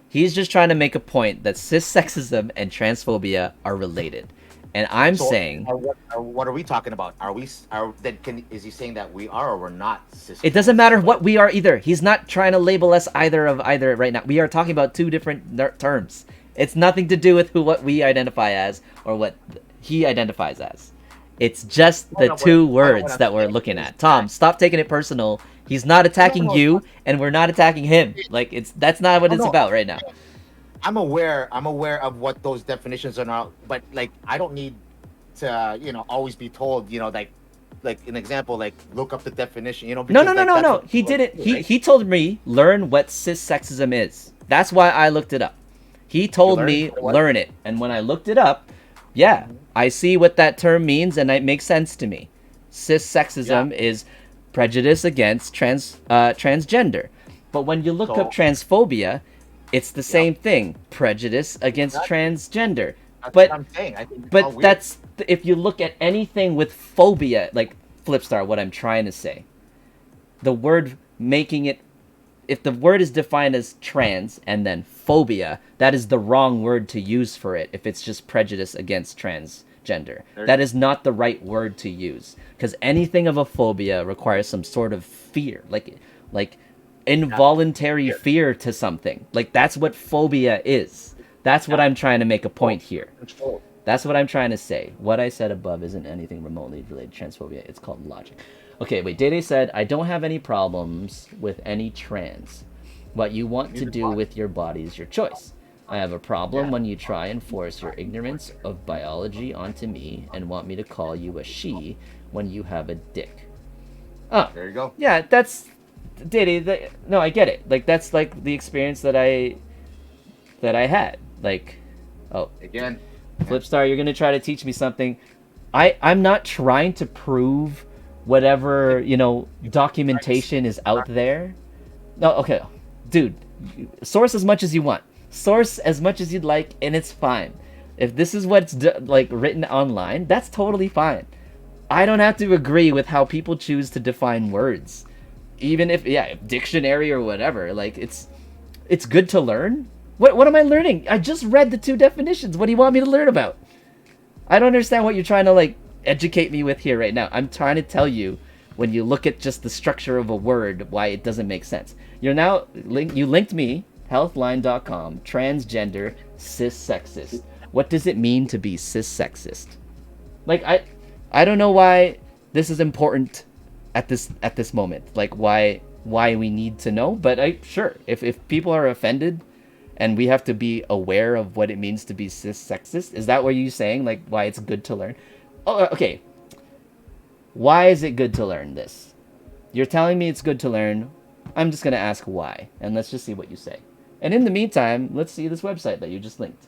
He's just trying to make a point that cissexism and transphobia are related. And I'm So, saying what are we talking about? Is he saying that we are or we're not cis? it doesn't matter what we are either. He's not trying to label us either right now. We are talking about two different terms. It's nothing to do with what we identify as or what he identifies as. It's just the two words that we're looking at. Tom, stop taking it personal. He's not attacking you, and we're not attacking him. Like that's not what it's about right now. I'm aware of what those definitions are now, but like I don't need to always be told like an example, like look up the definition, No. He didn't. He told me learn what cissexism is. That's why I looked it up. He told me learn it, and when I looked it up, yeah, I see what that term means, and it makes sense to me. Cissexism is prejudice against transgender, but when you look up transphobia, it's the same thing. Prejudice against transgender. That's but what I'm saying. I think but that's if you look at anything with phobia, like Flipstar, what I'm trying to say, the word making it, if the word is defined as trans and then phobia, that is the wrong word to use for it. If it's just prejudice against transgender, that is not the right word to use, because anything of a phobia requires some sort of fear, like involuntary fear to something. Like that's what phobia is. That's what I'm trying to make a point here. That's what I'm trying to say. What I said above isn't anything remotely related to transphobia. It's called logic. Okay, wait. Dede said, I don't have any problems with any trans. What you want to do with your body is your choice. I have a problem when you try and force your ignorance of biology onto me and want me to call you a she when you have a dick. Oh, there you go. Yeah, that's Dede. No, I get it. Like that's like the experience that I had. Like, oh, again, Flipstar, you're gonna try to teach me something. I'm not trying to prove whatever documentation is out there. No, okay, dude, source as much as you want, source as much as you'd like, and it's fine. If this is what's like written online, that's totally fine. I don't have to agree with how people choose to define words, even if dictionary or whatever. Like it's good to learn. What am I learning? I just read the two definitions. What do you want me to learn about? I don't understand what you're trying to like educate me with here right now. I'm trying to tell you, when you look at just the structure of a word, why it doesn't make sense. You're now you linked me, healthline.com, transgender, cissexist. What does it mean to be cissexist? Like I don't know why this is important at this moment. Like why we need to know, but sure, if people are offended and we have to be aware of what it means to be cissexist, is that what you're saying? Like why it's good to learn? Oh, okay. Why is it good to learn this? You're telling me it's good to learn. I'm just going to ask why, and let's just see what you say. And in the meantime, let's see this website that you just linked.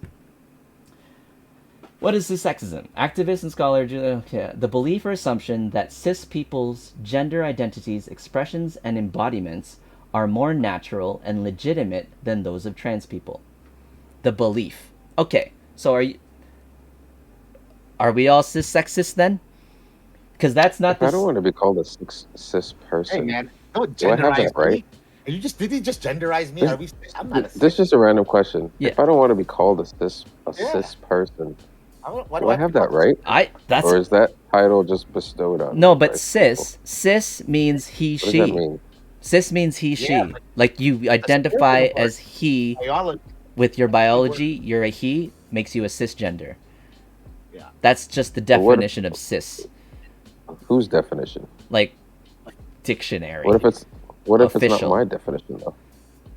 What is cissexism? Activists and scholars, the belief or assumption that cis people's gender identities, expressions, and embodiments are more natural and legitimate than those of trans people. The belief. Okay, so are we all cissexist then? Because that's not. I don't want to be called a cis person. Hey man, don't Do I have genderize that right? me. Did he just genderize me? Are we? I'm not a cis. This is just a random question. Yeah. If I don't want to be called a cis person, do I have that right? Or is that title just bestowed on? No, but cis means he, What she. does that mean? Cis means he, she. Like you identify as he with your biology. You're a he, makes you a cisgender. Yeah. That's just the definition of cis. Whose definition? Like dictionary. What if it's not Official. my definition though?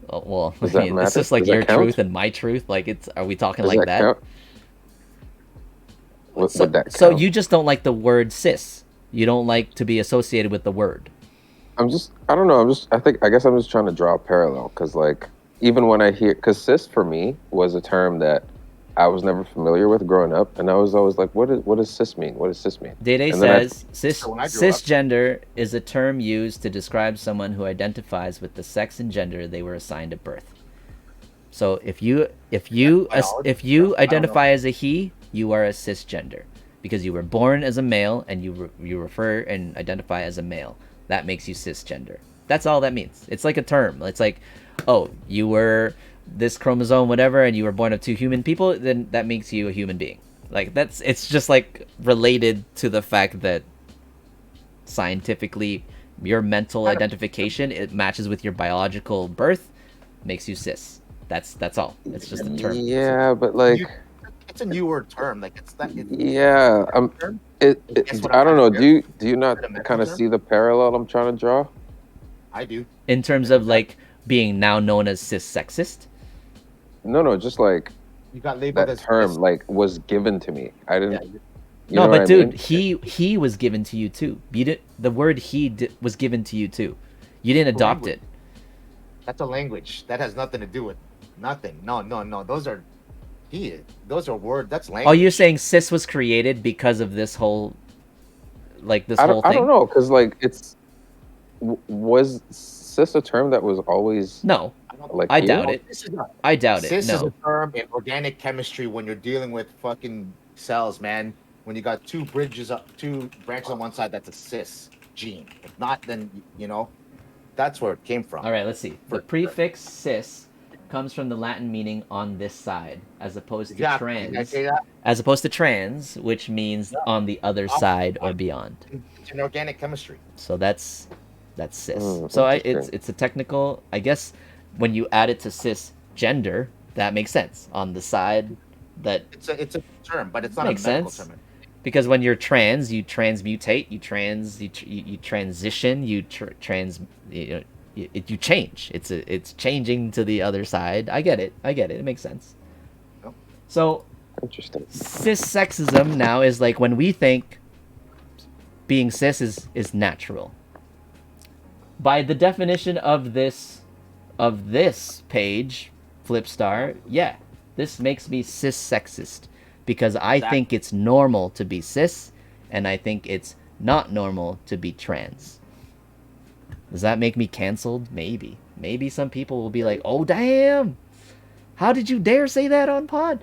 Oh, well, Does I that mean, matter? it's just like Does that your count? truth and my truth. Like are we talking Does like that? count? Would that count? So you just don't like the word cis. You don't like to be associated with the word. I don't know. I guess I'm just trying to draw a parallel because, like, even when I hear, because cis for me was a term that I was never familiar with growing up, and I was always like, what does cis mean? What does cis mean? Dede And then says cisgender is a term used to describe someone who identifies with the sex and gender they were assigned at birth. So if you identify as a he, you are a cisgender because you were born as a male and you refer and identify as a male. That makes you cisgender. That's all that means. It's like a term. It's like, oh, you were this chromosome, whatever, and you were born of two human people, then that makes you a human being. Like it's just like related to the fact that scientifically your mental identification, it matches with your biological birth, makes you cis. That's all. It's just a term. Yeah, but like it's a newer term. Like it's that. yeah, I don't know. Do you not kind of term? see the parallel I'm trying to draw? I do. In terms of like being now known as cis-sexist? No, just like you got labeled that as term cis. like was given to me. I didn't. Yeah. You No, know but what I dude, mean? he was given to you too. You did the word was given to you too. You didn't adopt it. That's a language. That has nothing to do with nothing. No. Those are words. That's language. Oh, you're saying cis was created because of this whole, like this whole thing? I don't know, because like was cis a term that was always no? Like I doubt it. I doubt it. Cis No. is a term in organic chemistry when you're dealing with fucking cells, man. When you got two branches on one side, that's a cis gene. If not, then that's where it came from. All right, let's see. The prefix cis comes from the Latin meaning on this side, as opposed to trans. As opposed to trans, which means on the other side or beyond. It's in organic chemistry. So that's cis. So it's a technical. I guess when you add it to cisgender, that makes sense. On the side that it's a term, but it's not makes a medical sense. term. Because when you're trans, you transmutate, you transition, you change. It's changing to the other side. I get it. It makes sense. Yep. So interesting. Cissexism now is like when we think being cis is natural. By the definition of this page, Flipstar, yeah, this makes me cis-sexist. Because I think it's normal to be cis, and I think it's not normal to be trans. Does that make me canceled? Maybe. Maybe some people will be like, oh, damn! How did you dare say that on pod?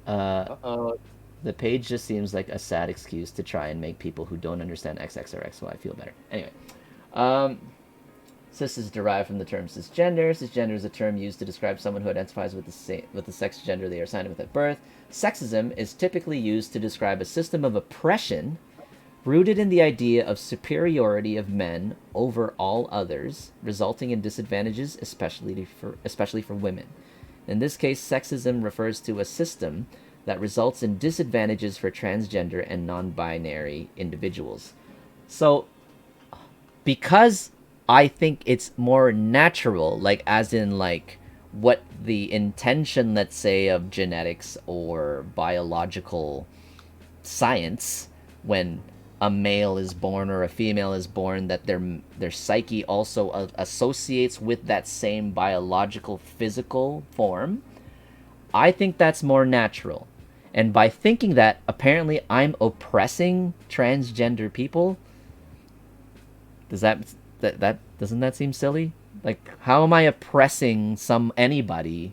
The page just seems like a sad excuse to try and make people who don't understand XX or XY feel better. Anyway. Cis is derived from the term cisgender. Cisgender is a term used to describe someone who identifies with the sex gender they are assigned with at birth. Sexism is typically used to describe a system of oppression rooted in the idea of superiority of men over all others, resulting in disadvantages, especially for women. In this case, sexism refers to a system that results in disadvantages for transgender and non-binary individuals. So, because I think it's more natural, like as in like what the intention, let's say, of genetics or biological science when a male is born or a female is born, that their psyche also associates with that same biological physical form. I think that's more natural. And by thinking that, apparently I'm oppressing transgender people. Doesn't that seem silly? Like, how am I oppressing anybody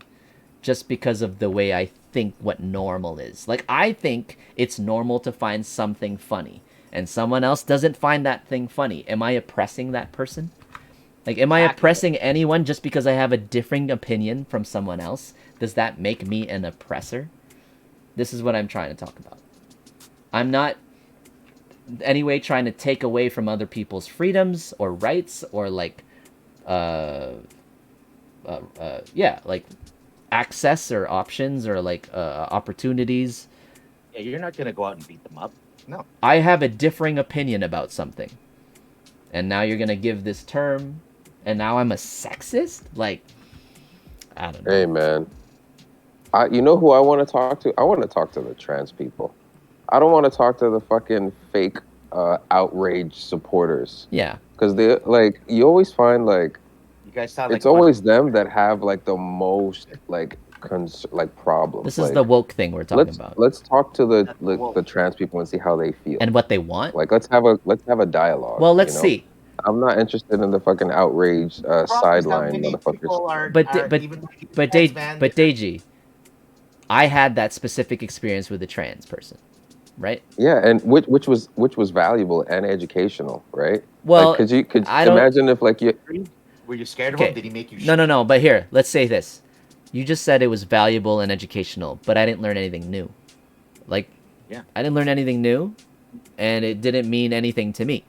just because of the way I think what normal is? Like, I think it's normal to find something funny, and someone else doesn't find that thing funny. Am I oppressing that person? Like, am I oppressing anyone just because I have a differing opinion from someone else? Does that make me an oppressor? This is what I'm trying to talk about. I'm not anyway trying to take away from other people's freedoms or rights or like like access or options or like opportunities. Yeah, you're not gonna go out and beat them up. No. I have a differing opinion about something, and now you're gonna give this term, and now I'm a sexist? Like, I don't know. Hey man, you know who I want to talk to? I want to talk to the trans people. I don't want to talk to the fucking fake outrage supporters. Yeah. Because they like, you always find like, you guys sound it's always them that have like the most like problems. This is the woke thing we're talking about. Let's talk to the trans people and see how they feel and what they want. Like, let's have a dialogue. Well, let's see. I'm not interested in the fucking outrage sideline motherfuckers. But Deji, I had that specific experience with a trans person, right? Yeah, and which was valuable and educational, right? Well, like, could you imagine if like you were you scared of him? Did he make you? No. But here, let's say this. You just said it was valuable and educational, but I didn't learn anything new. Like, Yeah. I didn't learn anything new, and it didn't mean anything to me.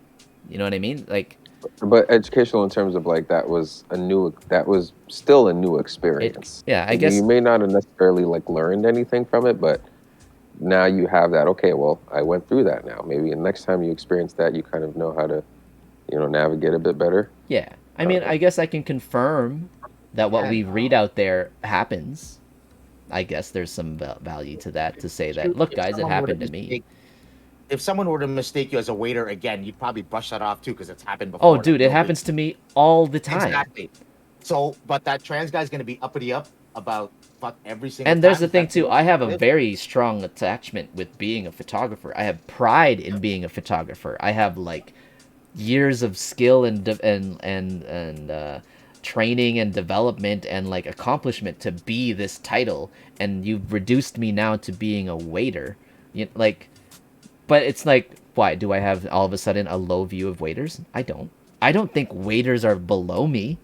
You know what I mean? Like, But educational in terms of like that was still a new experience. yeah, I Like, guess you may not have necessarily like learned anything from it, but now you have that. Okay, well, I went through that now. Maybe the next time you experience that, you kind of know how to, navigate a bit better. Yeah. I mean, I guess I can confirm that what we read out there happens. I guess there's some value to that, to say that, look, guys, it happened to me. If someone were to mistake you as a waiter again, you'd probably brush that off too, because it's happened before. Oh, dude, it happens to me all the time. Exactly. So, but that trans guy's going to be uppity up about fuck every single And there's time. the thing too, I have a very strong attachment with being a photographer. I have pride in being a photographer. I have like years of skill and training and development and like accomplishment to be this title, and you've reduced me now to being a waiter. But it's like, why do I have all of a sudden a low view of waiters? I don't think waiters are below me.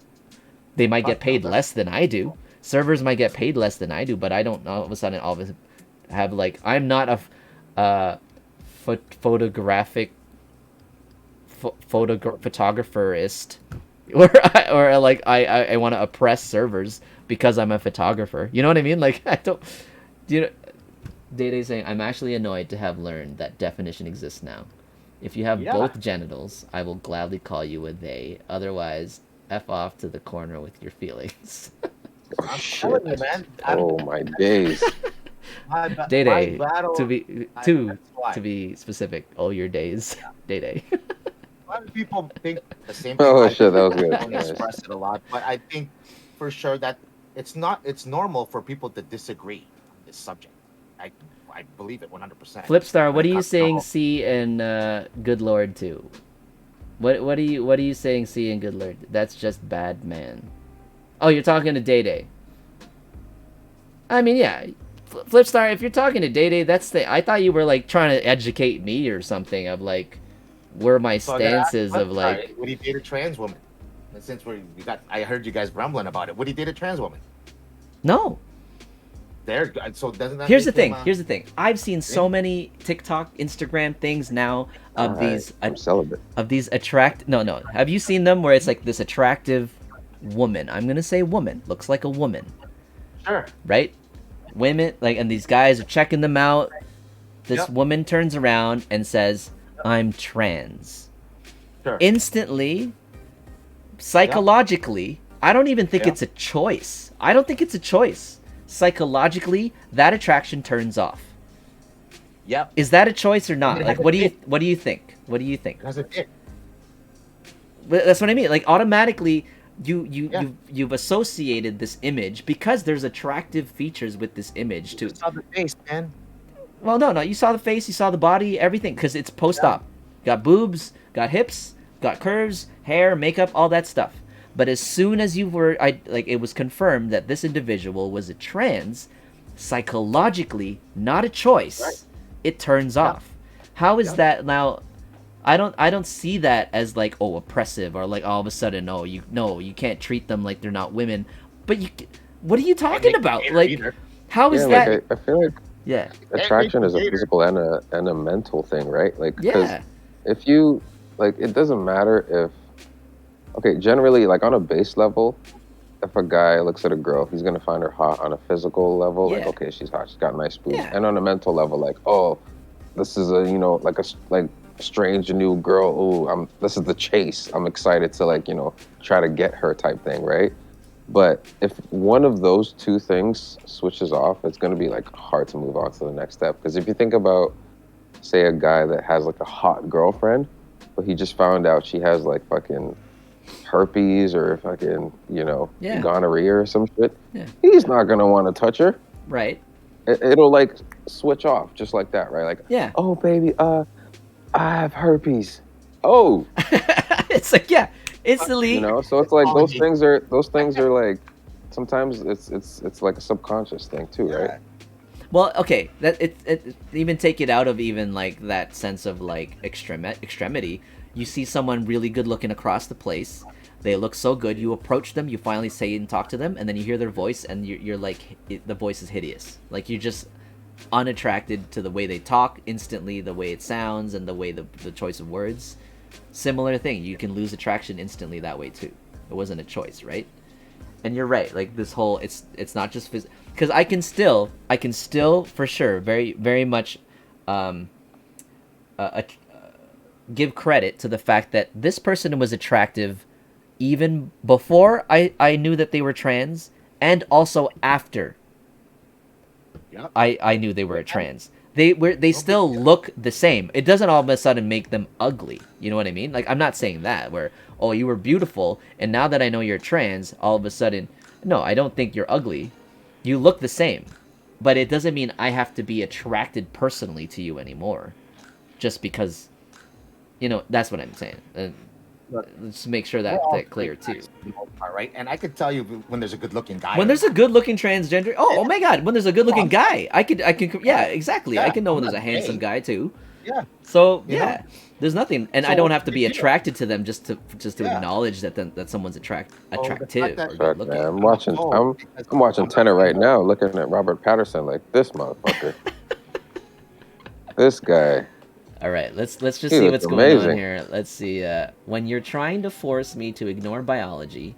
They might get paid less than I do. Servers might get paid less than I do, but I don't all of a sudden have like, I'm not a photographerist or like I want to oppress servers because I'm a photographer. You know what I mean? Like, I don't, Day saying, I'm actually annoyed to have learned that definition exists now. If you have both genitals, I will gladly call you a they. Otherwise, F off to the corner with your feelings. I'm telling you, man. Oh my days. Day to be specific. All your days. Day. A lot of people think the same thing. Oh shit, that was good. I don't express it a lot, but I think for sure that it's normal for people to disagree on this subject. I believe it 100%. Flipstar, what are you saying C and Good Lord to? What are you saying C and Good Lord? That's just bad man. Oh, you're talking to Day. I mean, yeah. Flipstar, if you're talking to Day, I thought you were like trying to educate me or something of like where my stance is of like, would he date a trans woman? And since I heard you guys rumbling about it. Would he date a trans woman? No. So doesn't that Here's the thing. I've seen so many TikTok, Instagram things now of I'm celibate. Of these no. Have you seen them where it's like this attractive woman? I'm gonna say woman. Looks like a woman. Sure. Right? Women, like, and these guys are checking them out. This woman turns around and says, I'm trans. Sure. Instantly, psychologically, I don't even think it's a choice. I don't think it's a choice. Psychologically, that attraction turns off. Yep. Is that a choice or not? Like, what do you think? What do you think? Because it did. That's what I mean. Like, automatically, you've associated this image because there's attractive features with this image too. You saw the face, man. Well, no, you saw the face, you saw the body, everything, because it's post-op. Got boobs, got hips, got curves, hair, makeup, all that stuff. But as soon as it was confirmed that this individual was a trans, psychologically, not a choice, it turns off. How is that now? I don't see that as like, oh, oppressive, or like all of a sudden, you can't treat them like they're not women. But what are you talking about? Like, how is that? Like, I feel like attraction is a physical and a mental thing, right? Like, because if you like, it doesn't matter if. Okay, generally, like on a base level, if a guy looks at a girl, he's gonna find her hot on a physical level. Like, okay, she's hot, she's got nice boobs. And on a mental level, like, oh, this is a strange new girl. Ooh, this is the chase. I'm excited to try to get her type thing, right? But if one of those two things switches off, it's gonna be like hard to move on to the next step. Because if you think about, say, a guy that has like a hot girlfriend, but he just found out she has like fucking herpes or fucking, gonorrhea or some shit, he's not gonna want to touch her. Right. It'll like switch off just like that, right? Like, oh baby, I have herpes. Oh. It's like, instantly. So it's like those things are like, sometimes it's like a subconscious thing too, right? Well, okay, that it even take it out of even like that sense of like extremity. You see someone really good looking across the place. They look so good. You approach them. You finally say and talk to them, and then you hear their voice, and you're like, the voice is hideous. Like, you just unattracted to the way they talk instantly, the way it sounds, and the way the choice of words. Similar thing. You can lose attraction instantly that way too. It wasn't a choice, right? And you're right. Like this whole, it's not just physical. Because I can still for sure, very very much, give credit to the fact that this person was attractive even before I knew that they were trans, and also after I knew they were trans. They still look the same. It doesn't all of a sudden make them ugly. You know what I mean? Like, I'm not saying that where, oh, you were beautiful and now that I know you're trans, all of a sudden, no, I don't think you're ugly. You look the same. But it doesn't mean I have to be attracted personally to you anymore. Just because, you know, that's what I'm saying. Let's make sure that clear too. Right? And I could tell you when there's a good-looking guy. When there's a good-looking transgender, oh my God! When there's a good-looking guy, I could, yeah, exactly. Yeah, I can know when I'm there's a not handsome gay. guy too. Yeah. So You yeah, know? there's nothing, and I So don't have to be you know. attracted to them just to Yeah. acknowledge that someone's attractive that- or Fuck, good-looking. man. I'm watching Tenet right now, looking at Robert Patterson like this motherfucker. This guy. All right, let's just He see looks what's going on amazing. here. Let's see. When you're trying to force me to ignore biology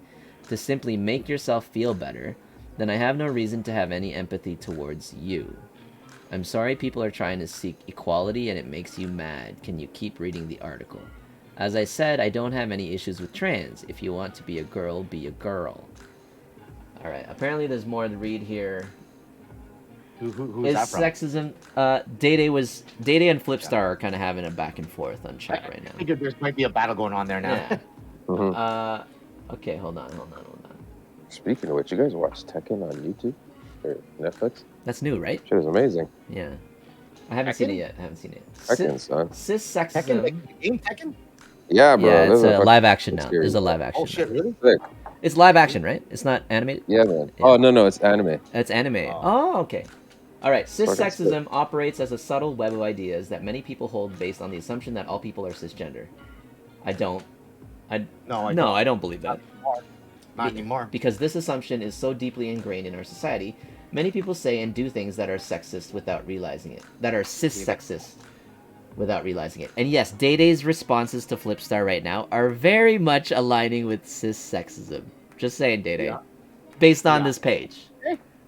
to simply make yourself feel better, then I have no reason to have any empathy towards you. I'm sorry people are trying to seek equality and it makes you mad. Can you keep reading the article? As I said, I don't have any issues with trans. If you want to be a girl, be a girl. All right, apparently there's more to read here. Who's Is that from? sexism? Day and Flipstar are kind of having a back and forth on chat right now. I figured there might be a battle going on there now. Yeah. Okay, hold on. Speaking of which, you guys watch Tekken on YouTube or Netflix? That's new, right? Shit is amazing. Yeah. I haven't seen it yet. Tekken, son. Cissexism. Game Tekken? Yeah, bro. Yeah, it's this is a fucking live action now. series, There's a bro. live action. Oh shit, really? Sick. It's live action, right? It's not animated? Yeah, man. Oh, no, it's anime. It's anime. Oh, okay. All right. Fucking Cissexism operates as a subtle web of ideas that many people hold based on the assumption that all people are cisgender. I don't believe that. Not anymore. Because this assumption is so deeply ingrained in our society, many people say and do things that are sexist without realizing it. That are cis-sexist without realizing it. And yes, Day-Day's responses to Flipstar right now are very much aligning with cis-sexism. Just saying, Day-Day. Yeah. Based on this page.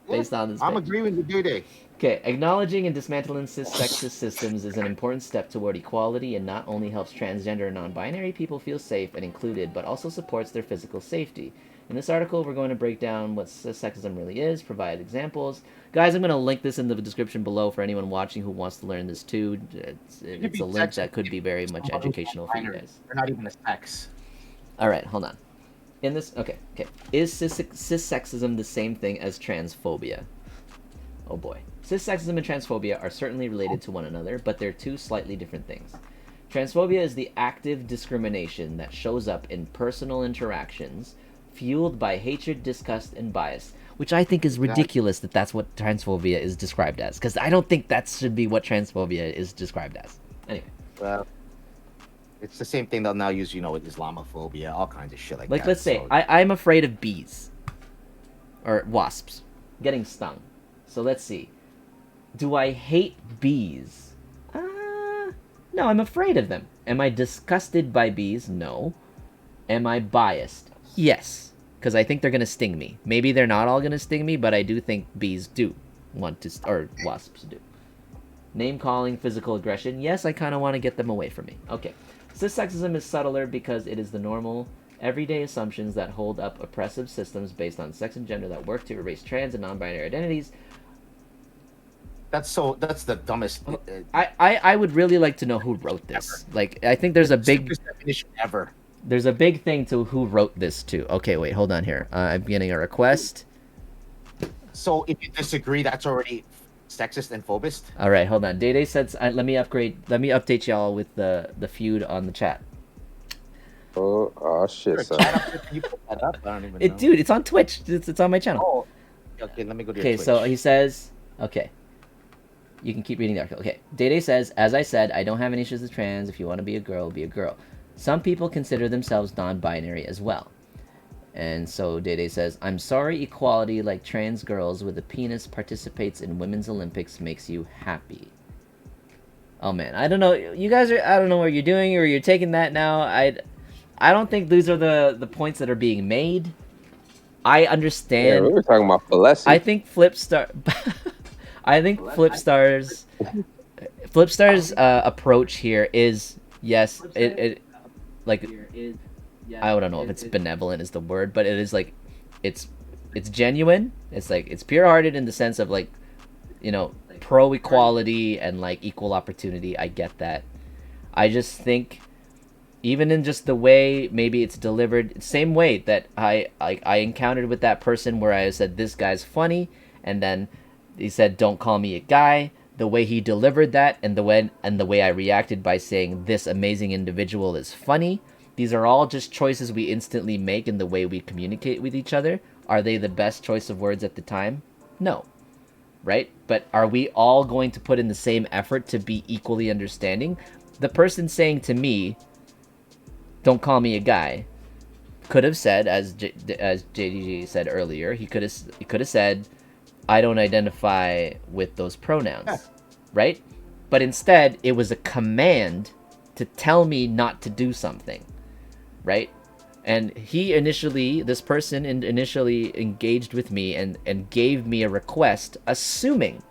Based on this I'm page. agreeing with you, Day. Okay, acknowledging and dismantling cis-sexist systems is an important step toward equality and not only helps transgender and non-binary people feel safe and included, but also supports their physical safety. In this article, we're going to break down what cissexism really is, provide examples. Guys, I'm going to link this in the description below for anyone watching who wants to learn this too. It's a link that could be very much educational for you guys. They're not even a sex. All right, hold on. In this, okay. Is cissexism the same thing as transphobia? Oh boy. Cissexism and transphobia are certainly related to one another, but they're two slightly different things. Transphobia is the active discrimination that shows up in personal interactions, fueled by hatred, disgust, and bias, which I think is ridiculous that that's what transphobia is described as, because I don't think that should be what transphobia is described as. Anyway. Well, it's the same thing they'll now use, with Islamophobia, all kinds of shit like that. Like, let's say, I'm afraid of bees. Or wasps. Getting stung. So let's see. Do I hate bees? No, I'm afraid of them. Am I disgusted by bees? No. Am I biased? Yes. Because I think they're going to sting me. Maybe they're not all going to sting me, but I do think bees do want to, or wasps do. Name calling, physical aggression. Yes, I kind of want to get them away from me. Okay. Cissexism is subtler because it is the normal, everyday assumptions that hold up oppressive systems based on sex and gender that work to erase trans and non-binary identities. That's the dumbest. I would really like to know who wrote this. Like, I think there's a big definition ever. There's a big thing to who wrote this too. Okay, wait, hold on here. I'm getting a request. So if you disagree, that's already sexist and phobist. All right, hold on. Day said, let me update y'all with the feud on the chat. Oh shit, son. You put that up? I don't even know. Dude, it's on Twitch. It's on my channel. Oh, okay. Let me go to your Okay, Twitch. so he says, okay. You can keep reading the article. Okay, Day says, as I said, I don't have any issues with trans. If you want to be a girl, be a girl. Some people consider themselves non-binary as well. And so Dede says, I'm sorry equality like trans girls with a penis participates in women's Olympics makes you happy. Oh man, I don't know. You guys are, I don't know what you're doing or you're taking that now. I don't think these are the points that are being made. I understand. Yeah, we were talking about Palessi. I think Flipstar's approach here is, yes, it like, I don't know if it's benevolent is the word, but it is like, it's genuine. It's like, it's pure-hearted in the sense of like, you know, pro equality and like equal opportunity. I get that. I just think, even in just the way maybe it's delivered, same way that I encountered with that person where I said this guy's funny, and then he said don't call me a guy. The way he delivered that, and the way I reacted by saying this amazing individual is funny. These are all just choices we instantly make in the way we communicate with each other. Are they the best choice of words at the time? No. Right? But are we all going to put in the same effort to be equally understanding? The person saying to me, don't call me a guy, could have said, as JDG said earlier, he could have said, I don't identify with those pronouns, right? But instead, it was a command to tell me not to do something, right? And this person initially engaged with me and gave me a request, assuming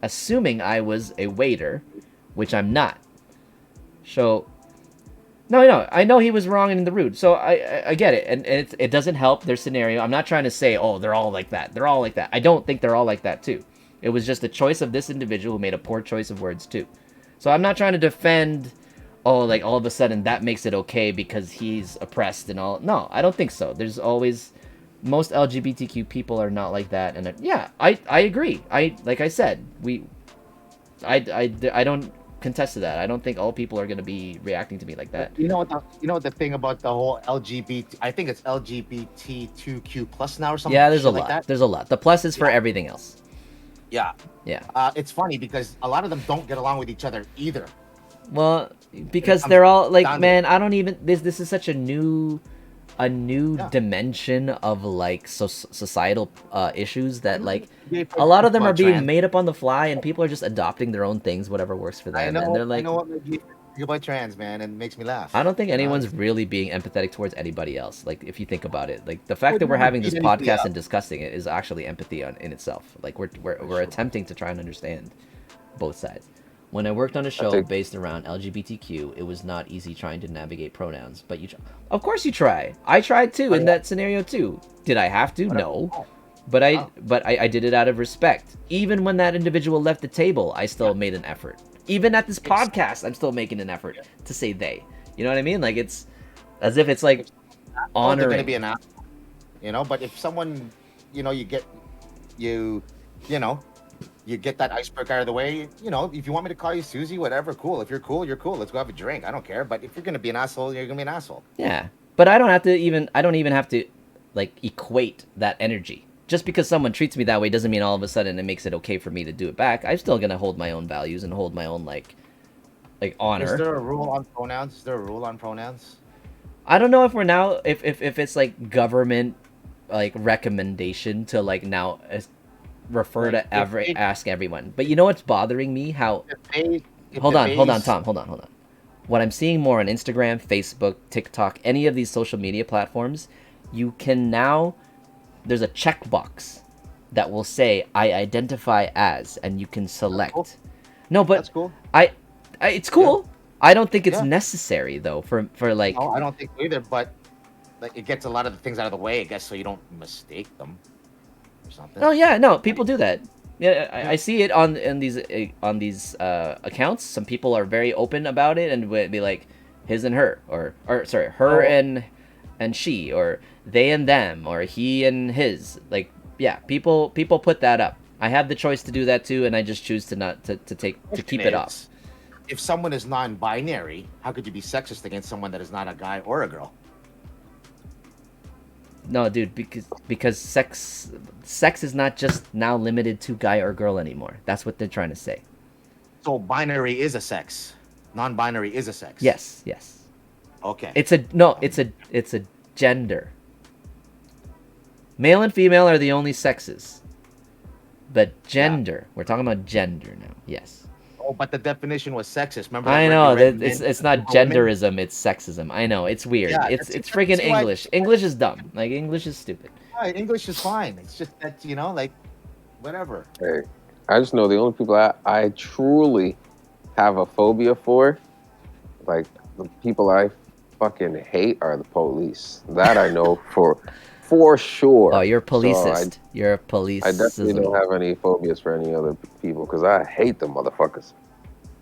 I was a waiter, which I'm not. So, no, I know he was wrong and in the rude. So I get it, and it doesn't help their scenario. I'm not trying to say, oh, they're all like that. They're all like that. I don't think they're all like that too. It was just the choice of this individual who made a poor choice of words too. So I'm not trying to defend, oh, like all of a sudden that makes it okay because he's oppressed and all. No, I don't think so. There's always, most LGBTQ people are not like that, and yeah, I agree. Like I said, I don't contest to that. I don't think all people are going to be reacting to me like that. You know what the thing about the whole LGBT, I think it's LGBT2Q plus now or something. Yeah, there's a like lot. That. There's a lot. The plus is for everything else. Yeah. Yeah. It's funny because a lot of them don't get along with each other either. Well, because they're all like, man, I don't even, this is such a new dimension of like societal issues that like a lot of them are being made up on the fly, and people are just adopting their own things, whatever works for them. I know, and they're like, I know what made you about trans, man, and it makes me laugh. I don't think anyone's really being empathetic towards anybody else. Like, if you think about it, like the fact that we're having this podcast and discussing it is actually empathy in itself. Like we're attempting to try and understand both sides. When I worked on a show based around LGBTQ, it was not easy trying to navigate pronouns. But of course you try. I tried too in that scenario too. Did I have to? No. But I did it out of respect. Even when that individual left the table, I still made an effort. Even at this podcast, I'm still making an effort to say they. You know what I mean? Like, it's as if it's like honoring. They're gonna be an asshole, you know. But if someone, you know, you get that icebreaker out of the way. You know, if you want me to call you Susie, whatever, cool. If you're cool, you're cool. Let's go have a drink. I don't care. But if you're gonna be an asshole, you're gonna be an asshole. Yeah, but I don't even have to like equate that energy. Just because someone treats me that way doesn't mean all of a sudden it makes it okay for me to do it back. I'm still gonna hold my own values and hold my own like honor. Is there a rule on pronouns? I don't know if we're now if it's like government like recommendation to like now refer to ask everyone. But you know what's bothering me? How hold on, Tom. Hold on. What I'm seeing more on Instagram, Facebook, TikTok, any of these social media platforms, you can now, there's a checkbox that will say I identify as, and you can select. Cool. No, but that's cool. It's cool. Yeah. I don't think it's necessary though for like. No, I don't think so either. But like, it gets a lot of the things out of the way, I guess, so you don't mistake them or something. Oh yeah, no, people do that. Yeah, I see it on these accounts. Some people are very open about it and would be like his and her, or sorry, her and she, or they and them, or he and his. Like, yeah, people put that up. I have the choice to do that too, and I just choose to not to keep it off. If someone is non-binary, how could you be sexist against someone that is not a guy or a girl? No, dude, because sex is not just now limited to guy or girl anymore. That's what they're trying to say. So binary is a sex. Non-binary is a sex. Yes. Okay. It's a gender. Male and female are the only sexes. But gender, we're talking about gender now. Yes. Oh, but the definition was sexist. Remember? I that know word you read that it's men not over women? genderism, it's sexism. I know it's weird. Yeah, it's that's freaking why- English. English is dumb. Like English is stupid. Yeah, English is fine. It's just that like whatever. Hey, I just know the only people I truly have a phobia for, like the people I fucking hate, are the police. That I know for sure. Oh, you're a So policist. You're a police. I definitely don't have any phobias for any other people because I hate them motherfuckers.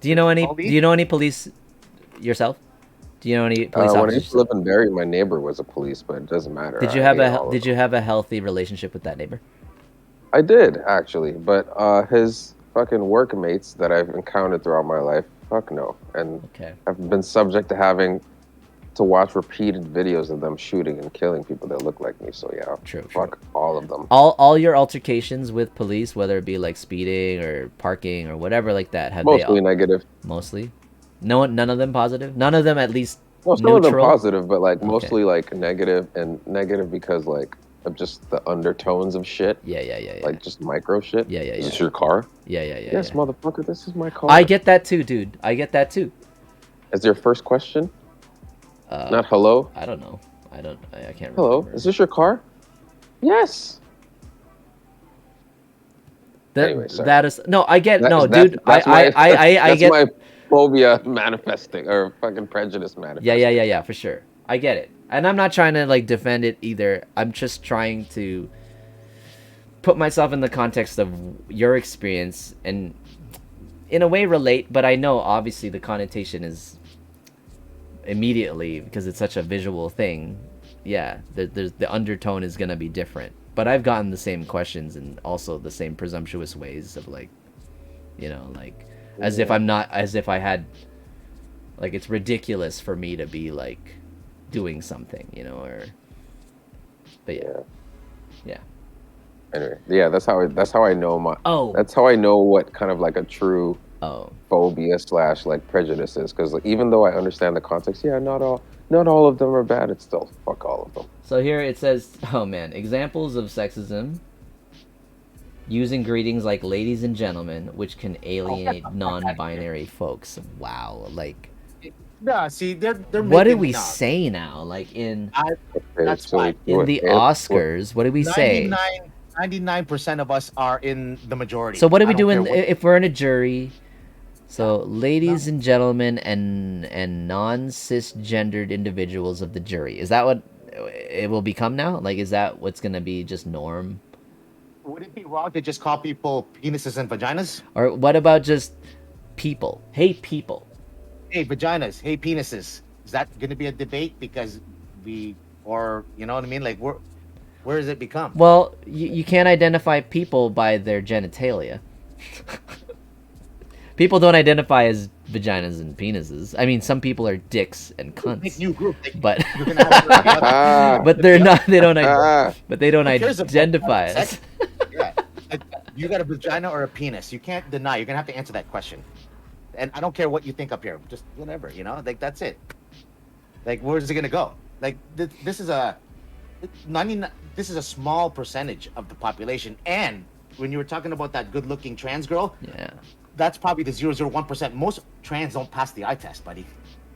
Do you know any? Do you know any police yourself? Do you know any police When I officers? used to live in Barrie, my neighbor was a police, but it doesn't matter. Did you have a healthy relationship with that neighbor? I did actually, but his fucking workmates that I've encountered throughout my life, fuck no, and I've been subject to having to watch repeated videos of them shooting and killing people that look like me. So yeah, fuck all of them. All your altercations with police, whether it be like speeding or parking or whatever like that, have Mostly negative. Mostly, none of them positive. None of them at least. Well, some neutral? of them positive, but like mostly like negative, and negative because like of just the undertones of shit. Yeah. Like just micro shit. Yeah. Is this your car? Yeah. Yes, motherfucker, this is my car. I get that too, dude. I get that too. Is your first question? Not hello? I don't know. I can't remember. Hello, is this your car? Yes. Anyway, sorry. That is no. I get no, That's dude. my, I get my phobia manifesting or fucking prejudice manifesting. Yeah, for sure. I get it, and I'm not trying to like defend it either. I'm just trying to put myself in the context of your experience and, in a way, relate. But I know obviously the connotation is immediately because it's such a visual thing. Yeah, there's the undertone is gonna be different. But I've gotten the same questions and also the same presumptuous ways of like, like as if I had, like, it's ridiculous for me to be like doing something, but yeah. Anyway, yeah, that's how I know that's how I know what kind of like a true phobia / like prejudice is, because like, even though I understand the context, not all of them are bad. It's still fuck all of them. So here it says, examples of sexism: using greetings like ladies and gentlemen, which can alienate non-binary folks. Wow, like. Yeah, see, they're what did we say now? Like that's why in the Oscars, what did we say? 99% of us are in the majority. So what do we do if we're in a jury? So ladies and gentlemen and non-cisgendered individuals of the jury. Is that what it will become now? Like, is that what's gonna be just norm? Would it be wrong to just call people penises and vaginas? Or what about just people? Hey, people. Hey, vaginas. Hey, penises. Is that going to be a debate? Because or you know what I mean? Like, where does it become? Well, you can't identify people by their genitalia. People don't identify as vaginas and penises. I mean, some people are dicks and cunts. New group. But but they're not. They don't. But they don't identify as. Yeah, you got a vagina or a penis? You can't deny. You're gonna have to answer that question. And I don't care what you think up here. Just whatever, like that's it. Like, where's it gonna go? Like this is a 99. This is a small percentage of the population. And when you were talking about that good-looking trans girl, that's probably the 0.01%. Most trans don't pass the eye test, buddy.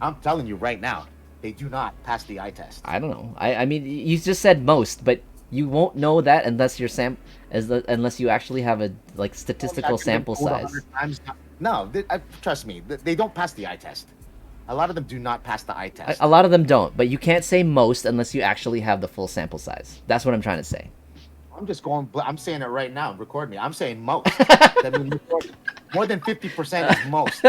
I'm telling you right now, they do not pass the eye test. I don't know. I mean, you just said most, but you won't know that unless you're unless you actually have a like statistical sample size. No, trust me, they don't pass the eye test. A lot of them do not pass the eye test. A lot of them don't, but you can't say most unless you actually have the full sample size. That's what I'm trying to say. I'm saying it right now. Record me. I'm saying most. That means more than 50% is most.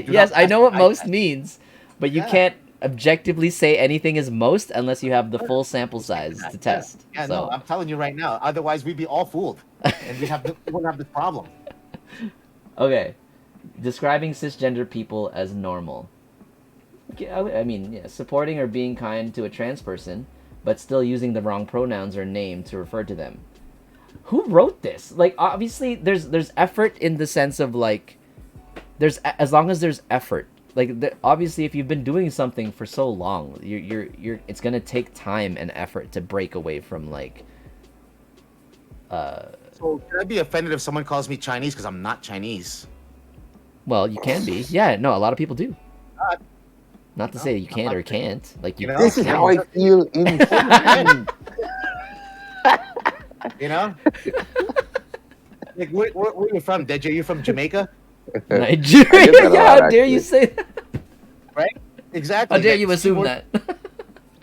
Yes, I know what most means, but you can't objectively say anything is most unless you have the full sample size to test. Yeah, no, I'm telling you right now. Otherwise, we'd be all fooled, and we wouldn't have this problem. Okay, describing cisgender people as normal. I mean, supporting or being kind to a trans person, but still using the wrong pronouns or name to refer to them. Who wrote this? Like, obviously, there's effort in the sense of like, as long as there's effort. Like, obviously, if you've been doing something for so long, it's gonna take time and effort to break away from like So can I be offended if someone calls me Chinese because I'm not Chinese? Well, you can be. Yeah, no, a lot of people do. Not to say you can't or can't. Like you know, this is how I feel inside. You know? Like, where are you from, Deji? Are you from Jamaica? Nigeria? Yeah, how dare you say that? Right? Exactly. How dare you assume that?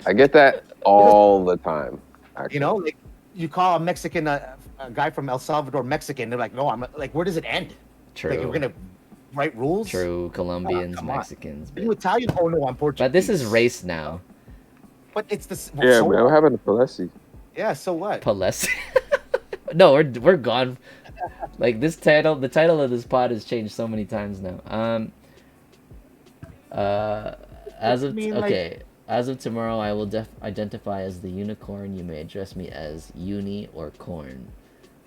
I get that all the time. Actually. You know, like you call a Mexican, a guy from El Salvador Mexican, they're like, no, I'm like, where does it end? True. Like, we're gonna write rules? True, Colombians, Mexicans. Are you Italian? Oh no, I'm Portuguese. But this is race now. But it's the yeah, man, what happened to Palessi? Yeah, so what? Palessi. No, we're gone. Like this title, the title of this pod has changed so many times now. As of as of tomorrow, I will identify as the unicorn. You may address me as uni or corn.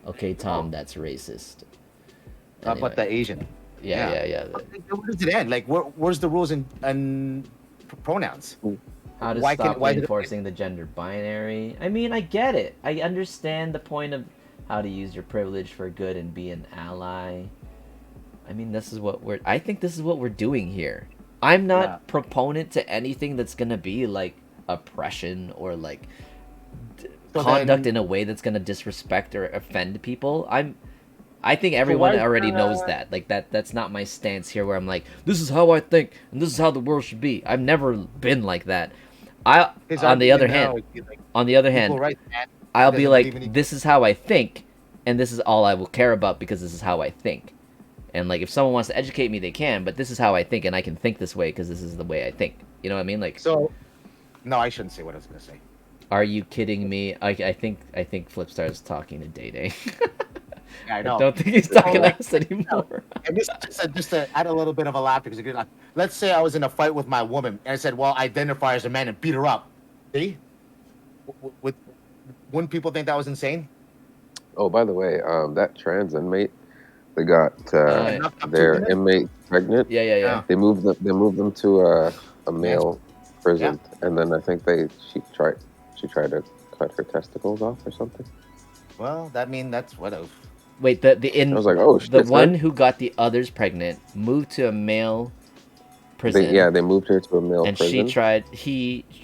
Okay, Tom, that's racist. How about the Asian? Yeah. Where does it end? Like, where's the rules and pronouns? How to stop reinforcing the gender binary. I mean, I get it. I understand the point of how to use your privilege for good and be an ally. I mean, I think this is what we're doing here. I'm not proponent to anything that's gonna be like oppression or like conduct in a way that's gonna disrespect or offend people. I think everyone already knows that. Like that's not my stance here where I'm like, this is how I think and this is how the world should be. I've never been like that. On the other hand, I'll be like, this is how I think and this is all I will care about because this is how I think. And like if someone wants to educate me, they can, but this is how I think and I can think this way because this is the way I think. You know what I mean? Like no, I shouldn't say what I was gonna say. Are you kidding me? I think Flipstar is talking to Day. Yeah, I know. I don't think he's talking to us anymore. And just to add a little bit of a laugh because let's say I was in a fight with my woman and I said, well, I identify as a man and beat her up. See? Wouldn't people think that was insane? Oh, by the way, that trans inmate, they got their inmate pregnant. Yeah. They moved them to a male prison, and then I think she tried to cut her testicles off or something. Well, that's what of. Wait, I was like, oh, shit, the one who got the others pregnant moved to a male prison. They moved her to a male prison. And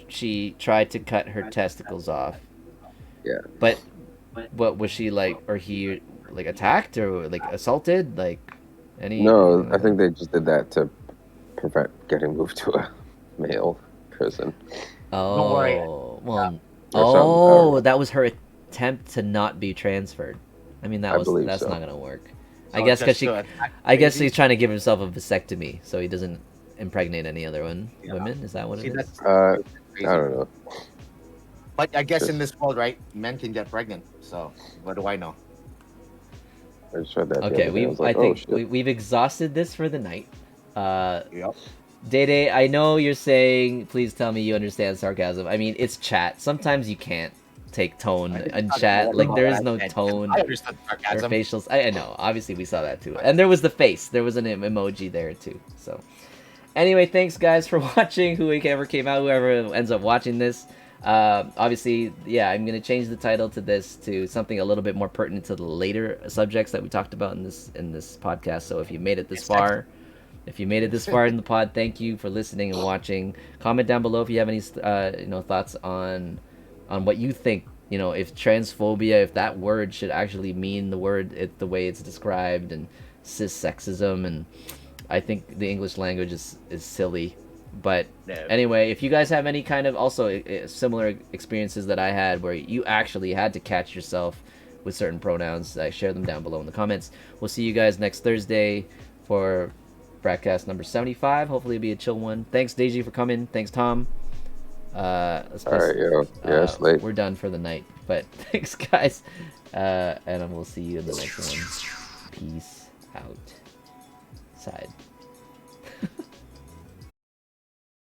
she tried to cut her testicles off. Yeah. But what was she like, or he like attacked or like assaulted? Like any? No, I think they just did that to prevent getting moved to a male prison. Oh, don't worry. Well, that was her attempt to not be transferred. I mean, that's so. not gonna work. So I guess because he's trying to give himself a vasectomy so he doesn't impregnate any other women. Is that what it is? I don't know. But I guess in this world, right, men can get pregnant. So what do I know? I just read that. Okay, I think we've exhausted this for the night. Day, I know you're saying, please tell me you understand sarcasm. I mean, it's chat. Sometimes you can't take tone in chat. Like, there is no tone or facials. I know. Obviously, we saw that too. And there was the face. There was an emoji there too. So, anyway, thanks, guys, for watching. Whoever came out, whoever ends up watching this. Obviously, I'm going to change the title to this to something a little bit more pertinent to the later subjects that we talked about in this podcast. So if you made it this far... If you made it this far in the pod, thank you for listening and watching. Comment down below if you have any, thoughts on what you think. If transphobia, if that word should actually mean the the way it's described, and cissexism. And I think the English language is silly. But anyway, if you guys have any kind of also similar experiences that I had, where you actually had to catch yourself with certain pronouns, share them down below in the comments. We'll see you guys next Thursday for BrackCast number 75. Hopefully it'll be a chill one. Thanks, Deji, for coming. Thanks, Tom. It's late. We're done for the night. But thanks, guys. And we'll see you in the next one. Peace out. Side.